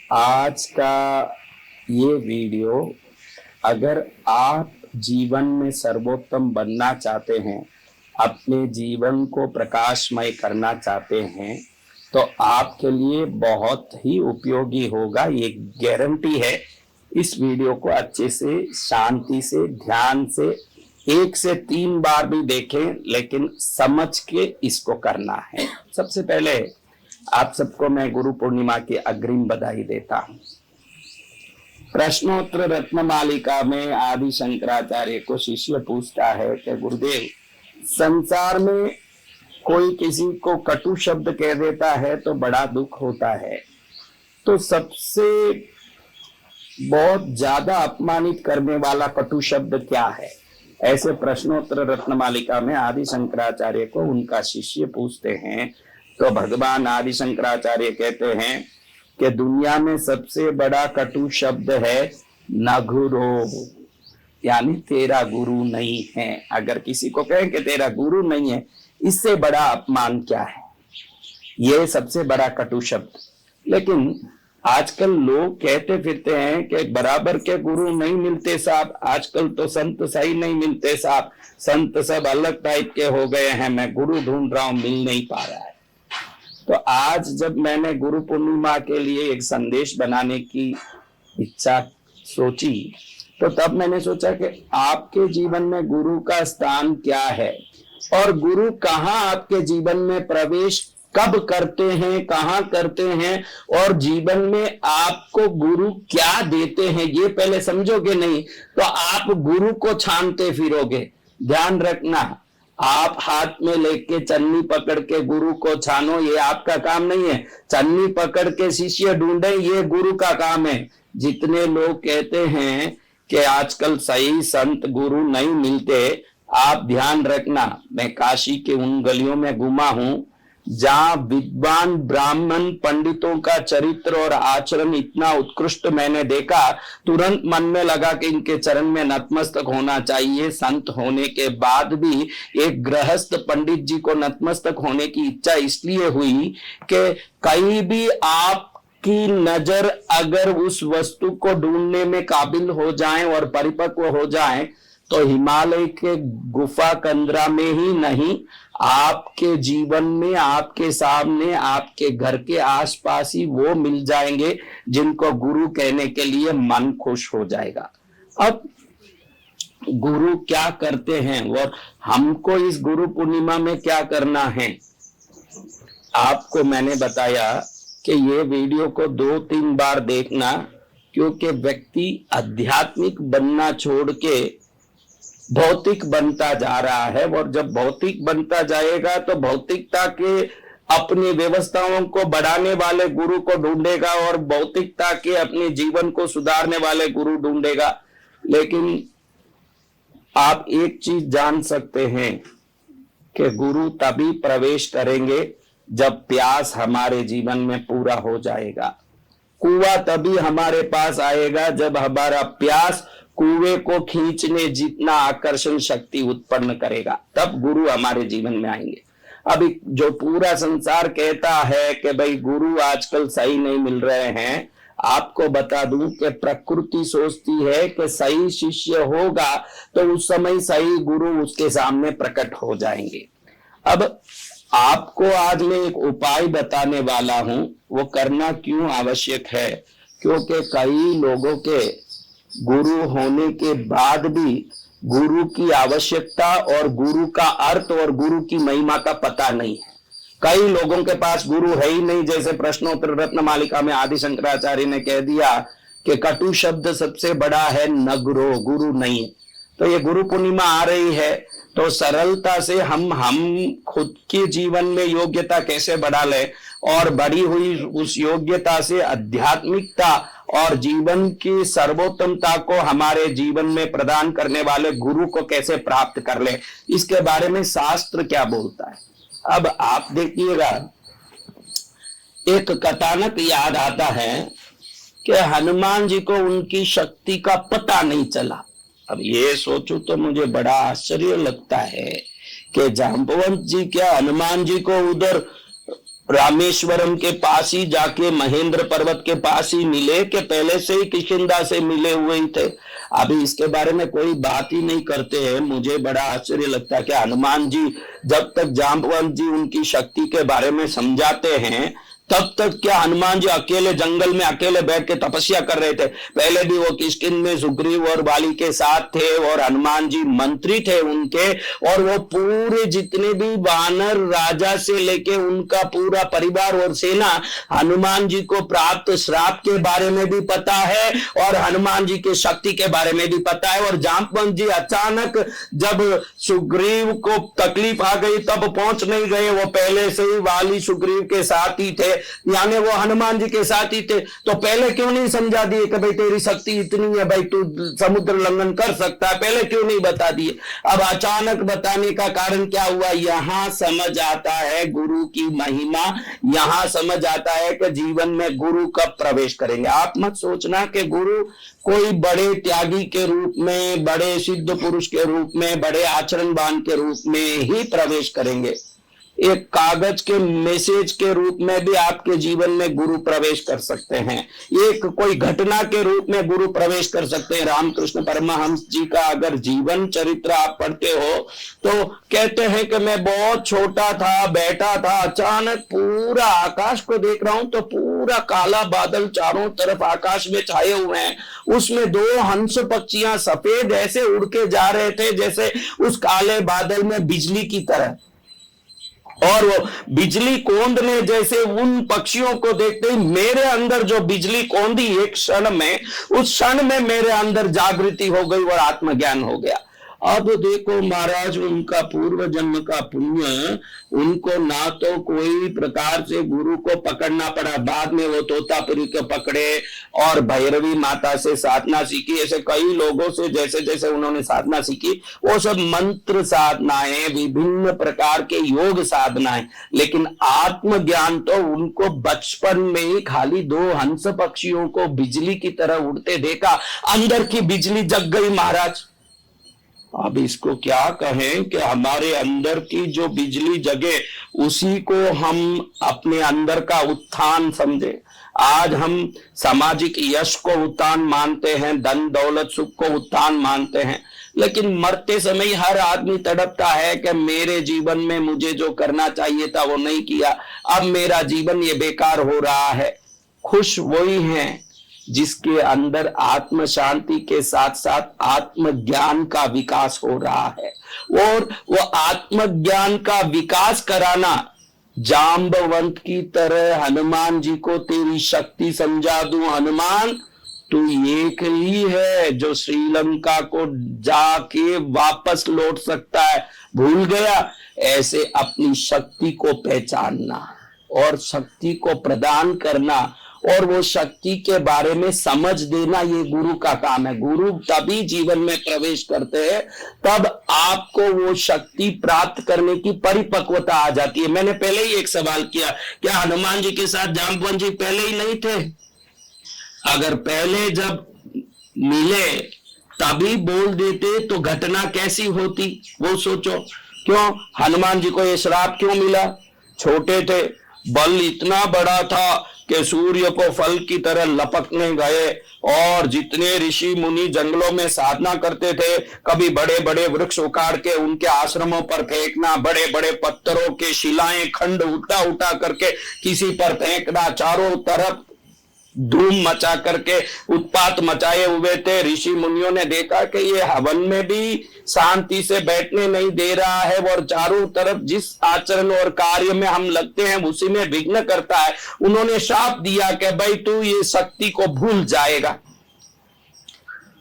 आज का ये वीडियो, अगर आप जीवन में सर्वोत्तम बनना चाहते हैं, अपने जीवन को प्रकाशमय करना चाहते हैं, तो आपके लिए बहुत ही उपयोगी होगा। ये गारंटी है। इस वीडियो को अच्छे से, शांति से, ध्यान से 1 से 3 बार भी देखें, लेकिन समझ के इसको करना है। सबसे पहले आप सबको मैं गुरु पूर्णिमा की अग्रिम बधाई देता हूं। प्रश्नोत्तर रत्न मालिका में आदि शंकराचार्य को शिष्य पूछता है कि गुरुदेव, संसार में कोई किसी को कटु शब्द कह देता है तो बड़ा दुख होता है, तो सबसे बहुत ज्यादा अपमानित करने वाला कटु शब्द क्या है? ऐसे प्रश्नोत्तर रत्न मालिका में आदि शंकराचार्य को उनका शिष्य पूछते हैं, तो भगवान आदि शंकराचार्य कहते हैं कि दुनिया में सबसे बड़ा कटु शब्द है नगुरो, यानी तेरा गुरु नहीं है। अगर किसी को कहें कि तेरा गुरु नहीं है, इससे बड़ा अपमान क्या है? ये सबसे बड़ा कटु शब्द। लेकिन आजकल लोग कहते फिरते हैं कि बराबर के गुरु नहीं मिलते साहब, आजकल तो संत सही नहीं मिलते साहब, संत सब अलग टाइप के हो गए हैं, मैं गुरु ढूंढ रहा हूं, मिल नहीं पा रहा है। तो आज जब मैंने गुरु पूर्णिमा के लिए एक संदेश बनाने की इच्छा सोची, तो तब मैंने सोचा कि आपके जीवन में गुरु का स्थान क्या है और गुरु कहाँ आपके जीवन में प्रवेश कब करते हैं, कहाँ करते हैं, और जीवन में आपको गुरु क्या देते हैं, ये पहले समझोगे नहीं तो आप गुरु को छानते फिरोगे। ध्यान रखना, आप हाथ में लेके चन्नी पकड़ के गुरु को छानो, ये आपका काम नहीं है। चन्नी पकड़ के शिष्य ढूंढे, ये गुरु का काम है। जितने लोग कहते हैं कि आजकल सही संत गुरु नहीं मिलते, आप ध्यान रखना, मैं काशी के उन गलियों में घुमा हूं जहां विद्वान ब्राह्मण पंडितों का चरित्र और आचरण इतना उत्कृष्ट मैंने देखा, तुरंत मन में लगा कि इनके चरण में नतमस्तक होना चाहिए। संत होने के बाद भी एक गृहस्थ पंडित जी को नतमस्तक होने की इच्छा इसलिए हुई कि कहीं भी आप की नजर अगर उस वस्तु को ढूंढने में काबिल हो जाए और परिपक्व हो जाए, तो हिमालय के गुफा कंदरा में ही नहीं, आपके जीवन में, आपके सामने, आपके घर के आसपास ही वो मिल जाएंगे जिनको गुरु कहने के लिए मन खुश हो जाएगा। अब गुरु क्या करते हैं और हमको इस गुरु पूर्णिमा में क्या करना है, आपको मैंने बताया कि ये वीडियो को 2-3 बार देखना, क्योंकि व्यक्ति आध्यात्मिक बनना छोड़ के भौतिक बनता जा रहा है, और जब भौतिक बनता जाएगा तो भौतिकता के अपनी व्यवस्थाओं को बढ़ाने वाले गुरु को ढूंढेगा और भौतिकता के अपने जीवन को सुधारने वाले गुरु ढूंढेगा। लेकिन आप एक चीज जान सकते हैं कि गुरु तभी प्रवेश करेंगे जब प्यास हमारे जीवन में पूरा हो जाएगा। कुआं तभी हमारे पास आएगा जब हमारा प्यास कुएं को खींचने जितना आकर्षण शक्ति उत्पन्न करेगा, तब गुरु हमारे जीवन में आएंगे। अभी जो पूरा संसार कहता है कि भाई गुरु आजकल सही नहीं मिल रहे हैं, आपको बता दूं कि प्रकृति सोचती है कि सही शिष्य होगा तो उस समय सही गुरु उसके सामने प्रकट हो जाएंगे। अब आपको आज मैं एक उपाय बताने वाला हूं, वो करना क्यों आवश्यक है, क्योंकि कई लोगों के गुरु होने के बाद भी गुरु की आवश्यकता और गुरु का अर्थ और गुरु की महिमा का पता नहीं है। कई लोगों के पास गुरु है ही नहीं, जैसे प्रश्नोत्तर रत्न मालिका में आदि शंकराचार्य ने कह दिया कि कटु शब्द सबसे बड़ा है नगरो, गुरु नहीं है। तो ये गुरु पूर्णिमा आ रही है, तो सरलता से हम खुद के जीवन में योग्यता कैसे बढ़ा ले और बढ़ी हुई उस योग्यता से आध्यात्मिकता और जीवन की सर्वोत्तमता को हमारे जीवन में प्रदान करने वाले गुरु को कैसे प्राप्त कर ले, इसके बारे में शास्त्र क्या बोलता है। अब आप देखिएगा, एक कथानक याद आता है कि हनुमान जी को उनकी शक्ति का पता नहीं चला। अब ये सोचूं तो मुझे बड़ा आश्चर्य लगता है कि जाम्बवंत जी क्या हनुमान जी को उधर रामेश्वरम के पास ही जाके महेंद्र पर्वत के पास ही मिले कि पहले से ही किष्किंधा से मिले हुए ही थे। अभी इसके बारे में कोई बात ही नहीं करते हैं। मुझे बड़ा आश्चर्य लगता है कि हनुमान जी जब तक जांबवंत जी उनकी शक्ति के बारे में समझाते हैं तब तक क्या हनुमान जी अकेले जंगल में अकेले बैठ के तपस्या कर रहे थे? पहले भी वो किष्किंधा में सुग्रीव और बाली के साथ थे और हनुमान जी मंत्री थे उनके, और वो पूरे जितने भी वानर राजा से लेके उनका पूरा परिवार और सेना हनुमान जी को प्राप्त श्राप के बारे में भी पता है और हनुमान जी के शक्ति के बारे में भी पता है। और जांबवंत जी अचानक जब सुग्रीव को तकलीफ आ गई तब पहुंच नहीं गए, वो पहले से ही वाली सुग्रीव के साथ ही थे, यानी वो हनुमान जी के साथ ही थे। तो पहले क्यों नहीं समझा दिए कि भाई तेरी शक्ति इतनी है, भाई तू समुद्र लंघन कर सकता है? पहले क्यों नहीं बता दिए? अब अचानक बताने का कारण क्या हुआ? यहां समझ आता है गुरु की महिमा, यहां समझ आता है कि जीवन में गुरु कब प्रवेश करेंगे। आप मत सोचना कि गुरु कोई बड़े त्यागी के रूप में, बड़े सिद्ध पुरुष के रूप में, बड़े आचरणवान के रूप में ही प्रवेश करेंगे। एक कागज के मैसेज के रूप में भी आपके जीवन में गुरु प्रवेश कर सकते हैं, एक कोई घटना के रूप में गुरु प्रवेश कर सकते हैं। रामकृष्ण परमहंस जी का अगर जीवन चरित्र आप पढ़ते हो तो कहते हैं कि मैं बहुत छोटा था, बैठा था, अचानक पूरा आकाश को देख रहा हूं तो पूरा काला बादल चारों तरफ आकाश में छाए हुए हैं, उसमें दो हंस पक्षियां सफेद ऐसे उड़ के जा रहे थे जैसे उस काले बादल में बिजली की तरह, और वो बिजली कौंधने जैसे उन पक्षियों को देखते ही मेरे अंदर जो बिजली कौंधी एक क्षण में, उस क्षण में मेरे अंदर जागृति हो गई और आत्मज्ञान हो गया। अब देखो महाराज, उनका पूर्व जन्म का पुण्य, उनको ना तो कोई प्रकार से गुरु को पकड़ना पड़ा, बाद में वो तोतापुरी को पकड़े और भैरवी माता से साधना सीखी। ऐसे कई लोगों से जैसे जैसे उन्होंने साधना सीखी वो सब मंत्र साधनाएं, विभिन्न प्रकार के योग साधनाएं, लेकिन आत्मज्ञान तो उनको बचपन में ही खाली दो हंस पक्षियों को बिजली की तरह उड़ते देखा, अंदर की बिजली जग गई महाराज। अब इसको क्या कहें कि हमारे अंदर की जो बिजली जगे उसी को हम अपने अंदर का उत्थान समझे। आज हम सामाजिक यश को उत्थान मानते हैं, धन दौलत सुख को उत्थान मानते हैं, लेकिन मरते समय हर आदमी तड़पता है कि मेरे जीवन में मुझे जो करना चाहिए था वो नहीं किया, अब मेरा जीवन ये बेकार हो रहा है। खुश वही हैं जिसके अंदर आत्म शांति के साथ साथ आत्मज्ञान का विकास हो रहा है, और वो आत्मज्ञान का विकास कराना जांबवंत की तरह हनुमान जी को तेरी शक्ति समझा दूं, हनुमान तू एक ही है जो श्रीलंका को जाके वापस लौट सकता है, भूल गया? ऐसे अपनी शक्ति को पहचानना और शक्ति को प्रदान करना और वो शक्ति के बारे में समझ देना, ये गुरु का काम है। गुरु तभी जीवन में प्रवेश करते हैं तब आपको वो शक्ति प्राप्त करने की परिपक्वता आ जाती है। मैंने पहले ही एक सवाल किया, क्या हनुमान जी के साथ जांबवंत जी पहले ही नहीं थे? अगर पहले जब मिले तभी बोल देते तो घटना कैसी होती वो सोचो। क्यों हनुमान जी को ये श्राप क्यों मिला? छोटे थे, बल इतना बड़ा था कि सूर्य को फल की तरह लपकने गए, और जितने ऋषि मुनि जंगलों में साधना करते थे, कभी बड़े बड़े वृक्ष उखाड़ के उनके आश्रमों पर फेंकना, बड़े बड़े पत्थरों के शिलाएं खंड उठा उठा करके किसी पर फेंकना, चारों तरफ धूम मचा करके उत्पात मचाए हुए थे। ऋषि मुनियों ने देखा कि ये हवन में भी शांति से बैठने नहीं दे रहा है और चारों तरफ जिस आचरण और कार्य में हम लगते हैं उसी में विघ्न करता है। उन्होंने शाप दिया कि भाई तू ये शक्ति को भूल जाएगा।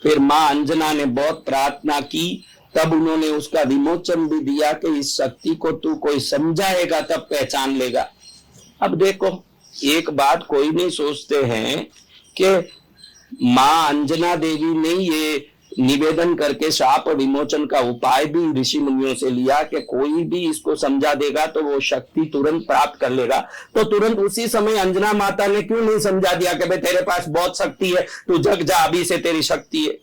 फिर मां अंजना ने बहुत प्रार्थना की, तब उन्होंने उसका विमोचन भी दिया कि इस शक्ति को तू कोई समझाएगा तब पहचान लेगा। अब देखो, एक बात कोई नहीं सोचते हैं कि मां अंजना देवी ने ये निवेदन करके शाप विमोचन का उपाय भी ऋषि मुनियों से लिया कि कोई भी इसको समझा देगा तो वो शक्ति तुरंत प्राप्त कर लेगा। तो तुरंत उसी समय अंजना माता ने क्यों नहीं समझा दिया कि भाई तेरे पास बहुत शक्ति है, तू जग जा, अभी से तेरी शक्ति है।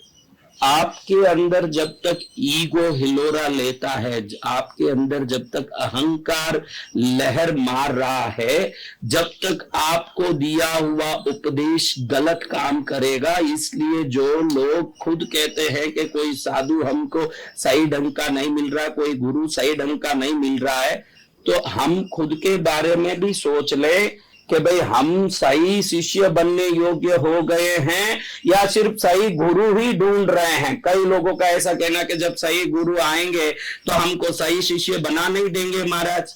आपके अंदर जब तक ईगो हिलोरा लेता है, आपके अंदर जब तक अहंकार लहर मार रहा है, जब तक आपको दिया हुआ उपदेश गलत काम करेगा। इसलिए जो लोग खुद कहते हैं कि कोई साधु हमको सही ढंग का नहीं मिल रहा, कोई गुरु सही ढंग का नहीं मिल रहा है, तो हम खुद के बारे में भी सोच ले कि भाई हम सही शिष्य बनने योग्य हो गए हैं या सिर्फ सही गुरु ही ढूंढ रहे हैं। कई लोगों का ऐसा कहना कि जब सही गुरु आएंगे तो हमको सही शिष्य बना नहीं देंगे महाराज।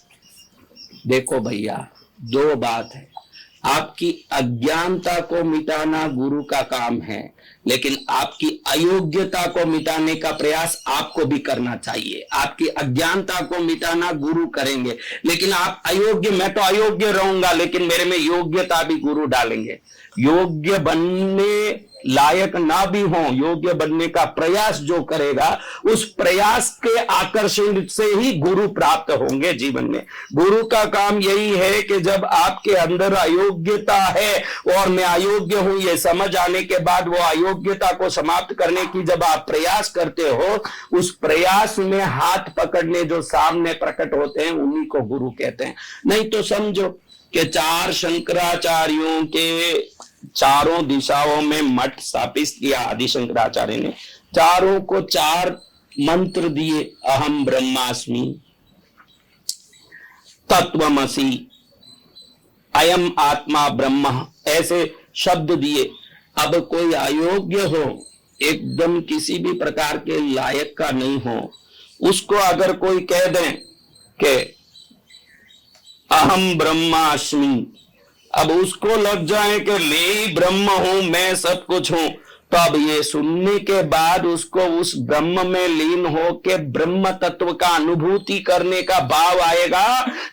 देखो भैया, दो बात है, आपकी अज्ञानता को मिटाना गुरु का काम है, लेकिन आपकी अयोग्यता को मिटाने का प्रयास आपको भी करना चाहिए। आपकी अज्ञानता को मिटाना गुरु करेंगे, लेकिन आप अयोग्य, मैं तो अयोग्य रहूंगा लेकिन मेरे में योग्यता भी गुरु डालेंगे। योग्य बनने लायक ना भी हो, योग्य बनने का प्रयास जो करेगा, उस प्रयास के आकर्षण से ही गुरु प्राप्त होंगे जीवन में। गुरु का काम यही है कि जब आपके अंदर अयोग्यता है और मैं अयोग्य हूं ये समझ आने के बाद वो अयोग्यता को समाप्त करने की जब आप प्रयास करते हो, उस प्रयास में हाथ पकड़ने जो सामने प्रकट होते हैं उन्हीं को गुरु कहते हैं। नहीं तो समझो कि चार शंकराचार्यों के चारों दिशाओं में मठ स्थापित किया आदि शंकराचार्य ने, चारों को चार मंत्र दिए, अहम ब्रह्मास्मि, तत्वमसि, अयम आत्मा ब्रह्म, ऐसे शब्द दिए। अब कोई अयोग्य हो, एकदम किसी भी प्रकार के लायक का नहीं हो, उसको अगर कोई कह दें कि अहम ब्रह्मास्मि, अब उसको लग जाए कि मैं ब्रह्म हूं, मैं सब कुछ हूं, तो अब ये सुनने के बाद उसको उस ब्रह्म में लीन हो के ब्रह्म तत्व का अनुभूति करने का भाव आएगा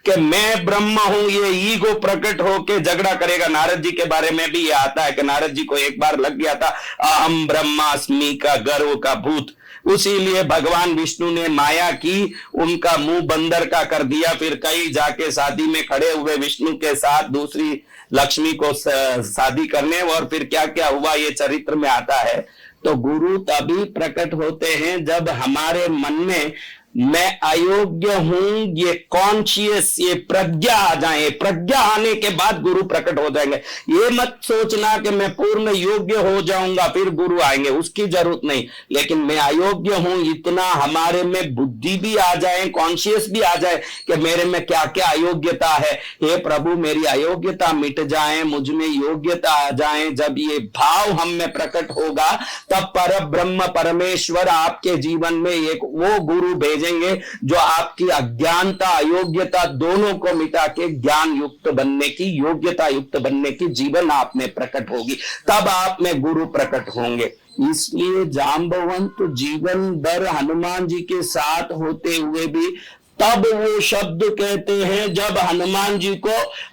कि मैं ब्रह्म हूं। ये ईगो प्रकट होके झगड़ा करेगा। नारद जी के बारे में भी ये आता है कि नारद जी को एक बार लग गया था अहम ब्रह्मास्मि का गर्व का भूत, उसीलिए भगवान विष्णु ने माया की, उनका मुंह बंदर का कर दिया। फिर कहीं जाके शादी में खड़े हुए विष्णु के साथ दूसरी लक्ष्मी को शादी करने, और फिर क्या क्या हुआ ये चरित्र में आता है। तो गुरु तभी प्रकट होते हैं जब हमारे मन में मैं अयोग्य हूं ये कॉन्शियस, ये प्रज्ञा आ जाए। प्रज्ञा आने के बाद गुरु प्रकट हो जाएंगे। ये मत सोचना कि मैं पूर्ण योग्य हो जाऊंगा फिर गुरु आएंगे, उसकी जरूरत नहीं। लेकिन मैं अयोग्य हूं इतना हमारे में बुद्धि भी आ जाए, कॉन्शियस भी आ जाए कि मेरे में क्या क्या अयोग्यता है। हे प्रभु मेरी अयोग्यता मिट जाए, मुझ में योग्यता आ जाए। जब ये भाव हम में प्रकट होगा तब पर ब्रह्म परमेश्वर आपके जीवन में एक वो गुरु भेज जो आपकी अज्ञानता अयोग्यता दोनों को मिटा के ज्ञान युक्त बनने की, योग्यता युक्त बनने की जीवन आप में प्रकट होगी, तब आप में गुरु प्रकट होंगे। इसलिए जांबवंत जीवन भर हनुमान जी के साथ होते हुए भी तब वो शब्द कहते हैं जब हनुमान जी को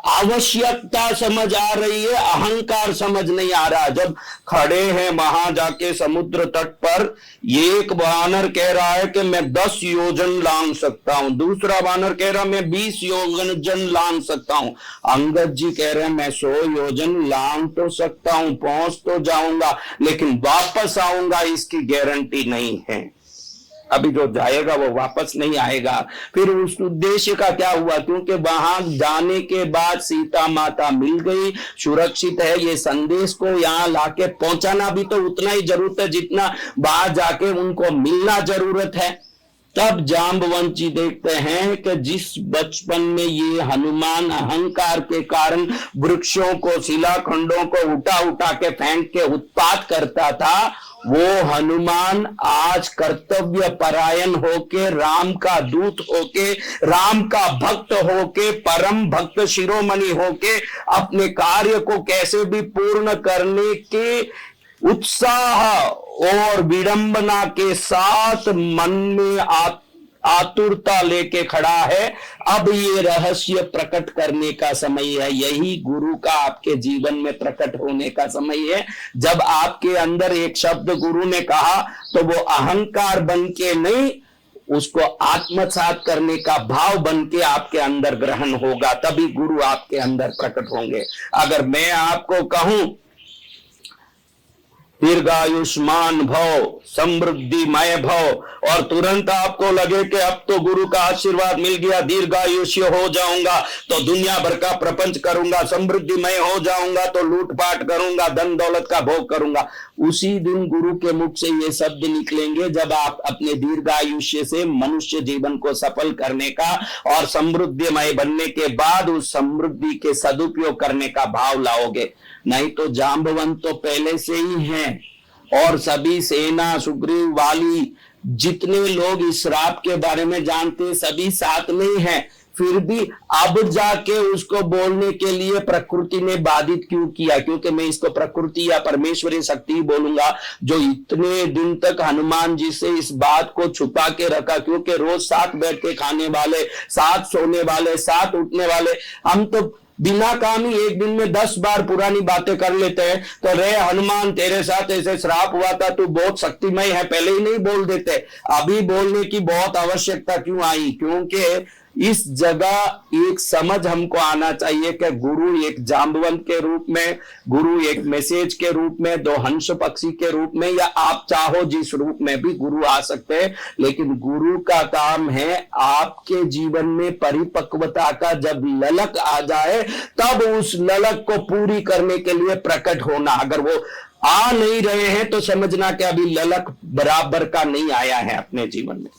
आवश्यकता समझ आ रही है, अहंकार समझ नहीं आ रहा। जब खड़े हैं वहां जाके समुद्र तट पर, एक वानर कह रहा है कि मैं 10 योजन लांग सकता हूं, दूसरा वानर कह रहा मैं 20 योजन लांग सकता हूं, अंगद जी कह रहे हैं मैं 100 योजन लांग तो सकता हूं, पहुंच तो जाऊंगा, लेकिन वापस आऊंगा इसकी गारंटी नहीं है। अभी जो जाएगा वो वापस नहीं आएगा। फिर उस उद्देश्य का क्या हुआ, क्योंकि वहां जाने के बाद सीता माता मिल गई, सुरक्षित है, ये संदेश को यहाँ लाके पहुंचाना भी तो उतना ही जरूरत है जितना बाहर जाके उनको मिलना जरूरत है। तब जांबवंत जी देखते हैं कि जिस बचपन में ये हनुमान अहंकार के कारण वृक्षों को, शिलाखंडों को उठा उठा के फेंक के उत्पात करता था, वो हनुमान आज कर्तव्य परायण होके, राम का दूत होके, राम का भक्त होके, परम भक्त शिरोमणि होके अपने कार्य को कैसे भी पूर्ण करने के उत्साह और विडंबना के साथ मन में आतुरता लेके खड़ा है। अब ये रहस्य प्रकट करने का समय है, यही गुरु का आपके जीवन में प्रकट होने का समय है। जब आपके अंदर एक शब्द गुरु ने कहा तो वो अहंकार बन के नहीं, उसको आत्मसात करने का भाव बन के आपके अंदर ग्रहण होगा, तभी गुरु आपके अंदर प्रकट होंगे। अगर मैं आपको कहूं दीर्घायुष्मान भव, समृद्धिमय भव, और तुरंत आपको लगे कि अब तो गुरु का आशीर्वाद मिल गया, दीर्घायुष्य हो जाऊंगा तो दुनिया भर का प्रपंच करूंगा, समृद्धिमय हो जाऊंगा तो लूटपाट करूंगा, धन दौलत का भोग करूंगा। उसी दिन गुरु के मुख से ये शब्द निकलेंगे जब आप अपने दीर्घायुष्य से मनुष्य जीवन को सफल करने का और समृद्धिमय बनने के बाद उस समृद्धि के सदुपयोग करने का भाव लाओगे। नहीं तो जांबवंत तो पहले से ही हैं, और सभी सेना सुग्रीव वाली जितने लोग इस श्राप के बारे में जानते सभी साथ में ही हैं, फिर भी अब जाके उसको बोलने के लिए प्रकृति ने बाधित क्यों किया? क्योंकि मैं इसको प्रकृति या परमेश्वरी शक्ति बोलूंगा, जो इतने दिन तक हनुमान जी से इस बात को छुपा के रखा। क्योंकि रोज साथ बैठ के खाने वाले, साथ सोने वाले, साथ उठने वाले, हम तो बिना काम ही एक दिन में 10 बार पुरानी बातें कर लेते हैं। तो रे हनुमान, तेरे साथ ऐसे श्राप हुआ था, तू बहुत शक्तिमय है, पहले ही नहीं बोल देते, अभी बोलने की बहुत आवश्यकता क्यों आई? क्योंकि इस जगह एक समझ हमको आना चाहिए कि गुरु एक जांबवंत के रूप में, गुरु एक मैसेज के रूप में, 2 हंस पक्षी के रूप में, या आप चाहो जिस रूप में भी गुरु आ सकते हैं। लेकिन गुरु का काम है आपके जीवन में परिपक्वता का जब ललक आ जाए तब उस ललक को पूरी करने के लिए प्रकट होना। अगर वो आ नहीं रहे हैं तो समझना कि अभी ललक बराबर का नहीं आया है अपने जीवन में।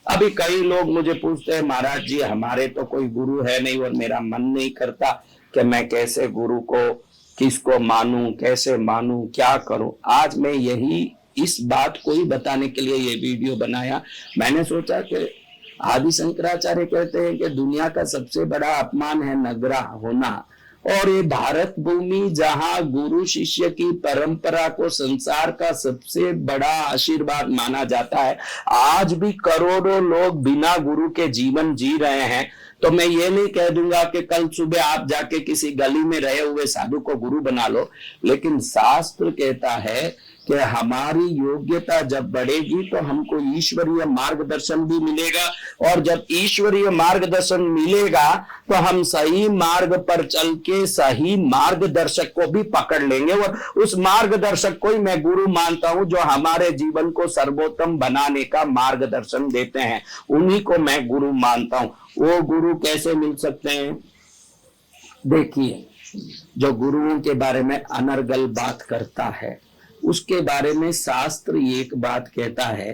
अभी कई लोग मुझे पूछते हैं, महाराज जी हमारे तो कोई गुरु है नहीं और मेरा मन नहीं करता कि मैं कैसे गुरु को, किसको मानूं, कैसे मानूं, क्या करूं। आज मैं यही इस बात को ही बताने के लिए ये वीडियो बनाया। मैंने सोचा कि आदि शंकराचार्य कहते हैं कि दुनिया का सबसे बड़ा अपमान है नगरा होना, और ये भारत भूमि जहां गुरु शिष्य की परंपरा को संसार का सबसे बड़ा आशीर्वाद माना जाता है, आज भी करोड़ों लोग बिना गुरु के जीवन जी रहे हैं। तो मैं ये नहीं कह दूंगा कि कल सुबह आप जाके किसी गली में रहे हुए साधु को गुरु बना लो, लेकिन शास्त्र कहता है कि हमारी योग्यता जब बढ़ेगी तो हमको ईश्वरीय मार्गदर्शन भी मिलेगा, और जब ईश्वरीय मार्गदर्शन मिलेगा तो हम सही मार्ग पर चल के सही मार्गदर्शक को भी पकड़ लेंगे, और उस मार्गदर्शक को ही मैं गुरु मानता हूं, जो हमारे जीवन को सर्वोत्तम बनाने का मार्गदर्शन देते हैं, उन्हीं को मैं गुरु मानता हूं। वो गुरु कैसे मिल सकते हैं? देखिए, जो गुरुओं के बारे में अनर्गल बात करता है उसके बारे में शास्त्र एक बात कहता है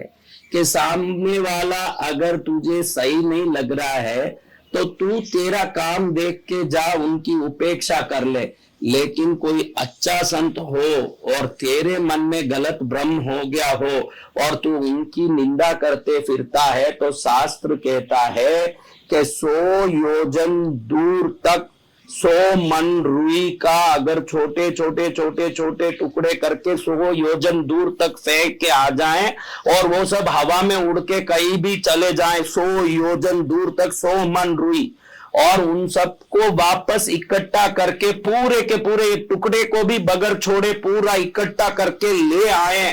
कि सामने वाला अगर तुझे सही नहीं लग रहा है तो तू तेरा काम देख के जा, उनकी उपेक्षा कर ले। लेकिन कोई अच्छा संत हो और तेरे मन में गलत भ्रम हो गया हो और तू उनकी निंदा करते फिरता है, तो शास्त्र कहता है कि 100 योजन दूर तक 100 मन रुई का अगर छोटे छोटे टुकड़े करके 100 योजन दूर तक फेंक के आ जाएं और वो सब हवा में उड़ के कहीं भी चले जाएं, 100 योजन दूर तक 100 मन रुई, और उन सबको वापस इकट्ठा करके पूरे के पूरे टुकड़े को भी बगैर छोड़े पूरा इकट्ठा करके ले आए,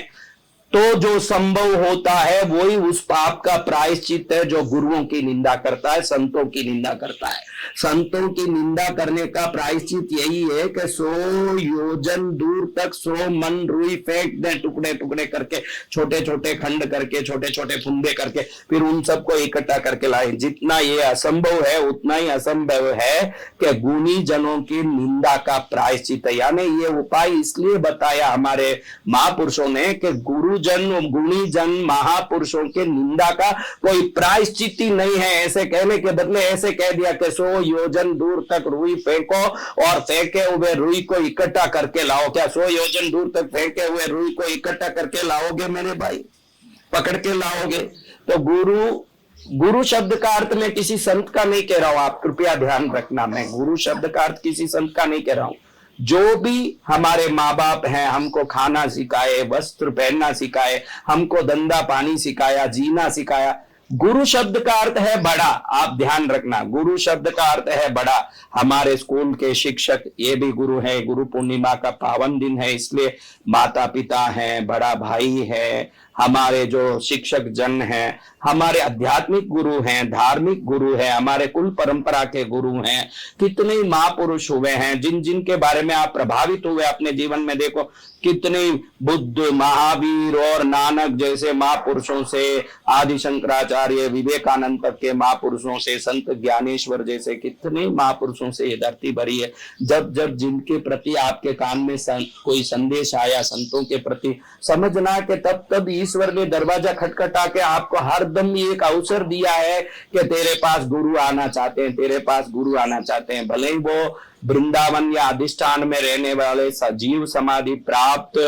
तो जो संभव होता है वही उस पाप का प्रायश्चित है जो गुरुओं की निंदा करता है, संतों की निंदा करता है। संतों की निंदा करने का प्रायश्चित यही है कि 100 योजन दूर तक 100 मन रुई फेंक दें, टुकड़े टुकड़े करके, छोटे छोटे खंड करके, छोटे छोटे फुंदे करके, फिर उन सबको इकट्ठा करके लाएं। जितना ये असंभव है उतना ही असंभव है कि गुणी जनों की निंदा का प्रायश्चित है। यानी ये उपाय इसलिए बताया हमारे महापुरुषों ने कि गुरुजन, गुणी जन, महापुरुषों के निंदा का कोई प्रायश्चित ही नहीं है। ऐसे कहने के बदले ऐसे कह दिया कि 100 योजन दूर तक रुई फेंको और फेंके हुए रुई को इकट्ठा करके लाओ। क्या 100 योजन दूर तक फेंके हुए रुई को इकट्ठा करके लाओगे मेरे भाई? पकड़ के लाओगे? तो गुरु शब्द का अर्थ मैं किसी संत का नहीं कह रहा हूं, आप कृपया ध्यान रखना। मैं गुरु शब्द का अर्थ किसी संत का नहीं कह रहा हूं। जो भी हमारे माँ बाप हैं, हमको खाना सिखाए, वस्त्र पहनना सिखाए, हमको धंधा पानी सिखाया, जीना सिखाया, गुरु शब्द का अर्थ है बड़ा। आप ध्यान रखना, गुरु शब्द का अर्थ है बड़ा। हमारे स्कूल के शिक्षक ये भी गुरु है। गुरु पूर्णिमा का पावन दिन है, इसलिए माता पिता हैं, बड़ा भाई है, हमारे जो शिक्षक जन हैं, हमारे आध्यात्मिक गुरु हैं, धार्मिक गुरु हैं, हमारे कुल परंपरा के गुरु हैं, कितने महापुरुष हुए हैं जिन जिन के बारे में आप प्रभावित हुए अपने जीवन में। देखो कितने बुद्ध, महावीर और नानक जैसे महापुरुषों से, आदि शंकराचार्य, विवेकानंद तक के महापुरुषों से, संत ज्ञानेश्वर जैसे कितने महापुरुषों से ये धरती भरी है। जब जब जिनके प्रति आपके कान में कोई संदेश आया संतों के प्रति, समझना कि तब तब ईश्वर ने दरवाजा खटखटा के आपको हरदम एक अवसर दिया है कि तेरे पास गुरु आना चाहते हैं, तेरे पास गुरु आना चाहते हैं। भले ही वो वृंदावन या अधिष्ठान में रहने वाले सजीव समाधि प्राप्त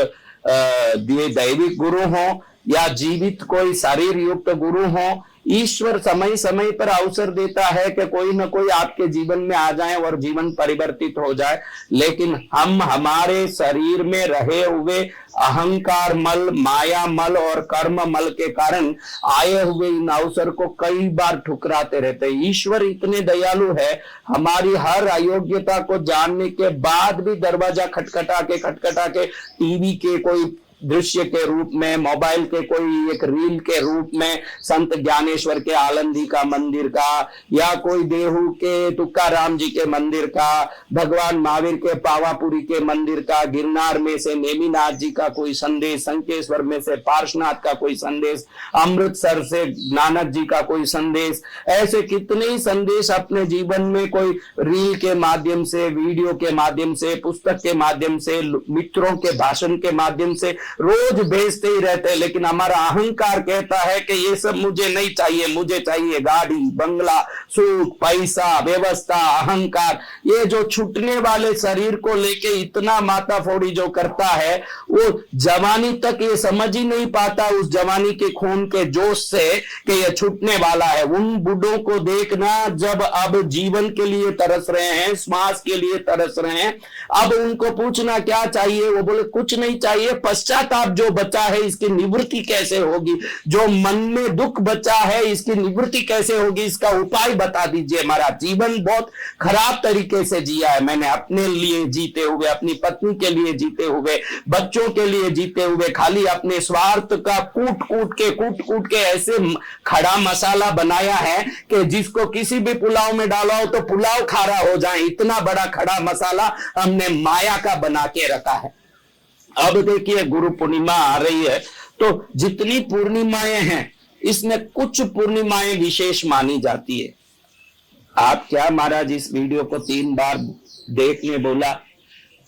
दैविक गुरु हो या जीवित कोई शरीर युक्त गुरु हो, ईश्वर समय समय पर अवसर देता है कि कोई न कोई आपके जीवन में आ जाए और जीवन परिवर्तित हो जाए। लेकिन हम हमारे शरीर में रहे हुए अहंकार मल, माया मल और कर्म मल के कारण आए हुए इन अवसर को कई बार ठुकराते रहते हैं। ईश्वर इतने दयालु है, हमारी हर अयोग्यता को जानने के बाद भी दरवाजा खटखटा के टीवी के कोई दृश्य के रूप में, मोबाइल के कोई एक रील के रूप में, संत ज्ञानेश्वर के आलंदी का मंदिर का, या कोई देहू के तुकाराम जी के मंदिर का, भगवान महावीर के पावापुरी के मंदिर का, गिरनार में से नेमिनाथ जी का कोई संदेश, संकेश्वर में से पार्श्वनाथ का कोई संदेश, अमृतसर से नानक जी का कोई संदेश, ऐसे कितने ही संदेश अपने जीवन में कोई रील के माध्यम से, वीडियो के माध्यम से, पुस्तक के माध्यम से, मित्रों के भाषण के माध्यम से रोज भेजते ही रहते हैं। लेकिन हमारा अहंकार कहता है कि ये सब मुझे नहीं चाहिए, मुझे चाहिए गाड़ी, बंगला, सुख, पैसा, व्यवस्था, अहंकार। ये जो छूटने वाले शरीर को लेके इतना माताफोड़ी जो करता है, वो जवानी तक ये समझ ही नहीं पाता उस जवानी के खून के जोश से कि ये छूटने वाला है। उन बूढ़ों को देखना जब अब जीवन के लिए तरस रहे हैं, श्वास के लिए तरस रहे हैं, अब उनको पूछना क्या चाहिए, वो बोले कुछ नहीं चाहिए, पश्चाताप जो बचा है इसकी निवृत्ति कैसे होगी, जो मन में दुख बचा है इसकी निवृत्ति कैसे होगी, इसका उपाय बता दीजिए। हमारा जीवन बहुत खराब तरीके से जिया है मैंने, अपने लिए जीते हुए, अपनी पत्नी के लिए जीते हुए, बच्चों के लिए जीते हुए, खाली अपने स्वार्थ का कूट कूट के ऐसे खड़ा मसाला बनाया है कि जिसको किसी भी पुलाव में डाला हो तो पुलाव खारा हो जाए, इतना बड़ा खड़ा मसाला हमने माया का बना के रखा है। अब देखिए गुरु पूर्णिमा आ रही है, तो जितनी पूर्णिमाएं हैं इसमें कुछ पूर्णिमाएं विशेष मानी जाती है। आप क्या महाराज इस वीडियो को 3 बार देखने बोला?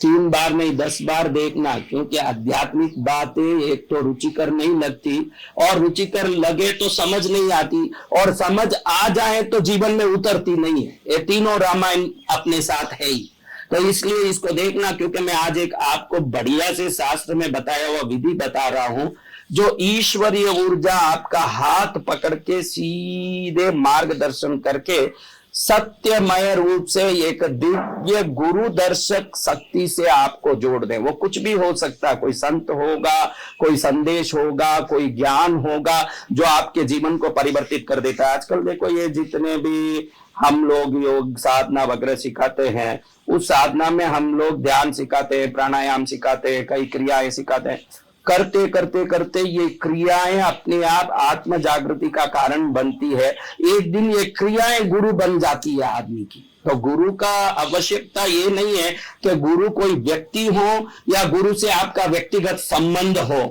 3 बार नहीं 10 बार देखना, क्योंकि आध्यात्मिक बातें एक तो रुचिकर नहीं लगती, और रुचिकर लगे तो समझ नहीं आती, और समझ आ जाए तो जीवन में उतरती नहीं है। ये तीनों रामायण अपने साथ है ही, तो इसलिए इसको देखना। क्योंकि मैं आज एक आपको बढ़िया से शास्त्र में बताया हुआ विधि बता रहा हूं, जो ईश्वरीय ऊर्जा आपका हाथ पकड़ के सीधे मार्गदर्शन करके सत्यमय रूप से एक दिव्य गुरु दर्शक शक्ति से आपको जोड़ दें। वो कुछ भी हो सकता है, कोई संत होगा, कोई संदेश होगा, कोई ज्ञान होगा जो आपके जीवन को परिवर्तित कर देता है। आजकल देखो ये जितने भी हम लोग योग साधना वगैरह सिखाते हैं, उस साधना में हम लोग ध्यान सिखाते हैं, प्राणायाम सिखाते हैं, कई क्रियाएं सिखाते हैं। करते करते करते ये क्रियाएं अपने आप आत्म जागृति का कारण बनती है। एक दिन ये क्रियाएं गुरु बन जाती है आदमी की। तो गुरु का आवश्यकता ये नहीं है कि गुरु कोई व्यक्ति हो या गुरु से आपका व्यक्तिगत संबंध हो।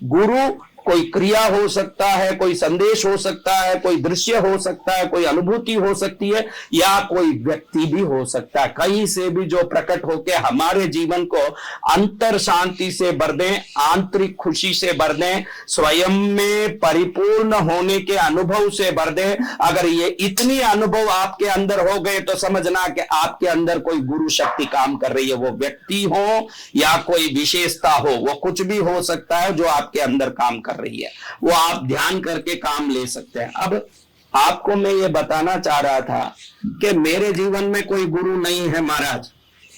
गुरु कोई क्रिया हो सकता है, कोई संदेश हो सकता है, कोई दृश्य हो सकता है, कोई अनुभूति हो सकती है, या कोई व्यक्ति भी हो सकता है। कहीं से भी जो प्रकट होकर हमारे जीवन को अंतर शांति से भर दें, आंतरिक खुशी से भर दें, स्वयं में परिपूर्ण होने के अनुभव से भर दें। अगर ये इतनी अनुभव आपके अंदर हो गए तो समझना कि आपके अंदर कोई गुरु शक्ति काम कर रही है। वो व्यक्ति हो या कोई विशेषता हो, वो कुछ भी हो सकता है जो आपके अंदर काम कर रही है, वो आप ध्यान करके काम ले सकते हैं। अब आपको मैं ये बताना चाह रहा था कि मेरे जीवन में कोई गुरु नहीं है महाराज,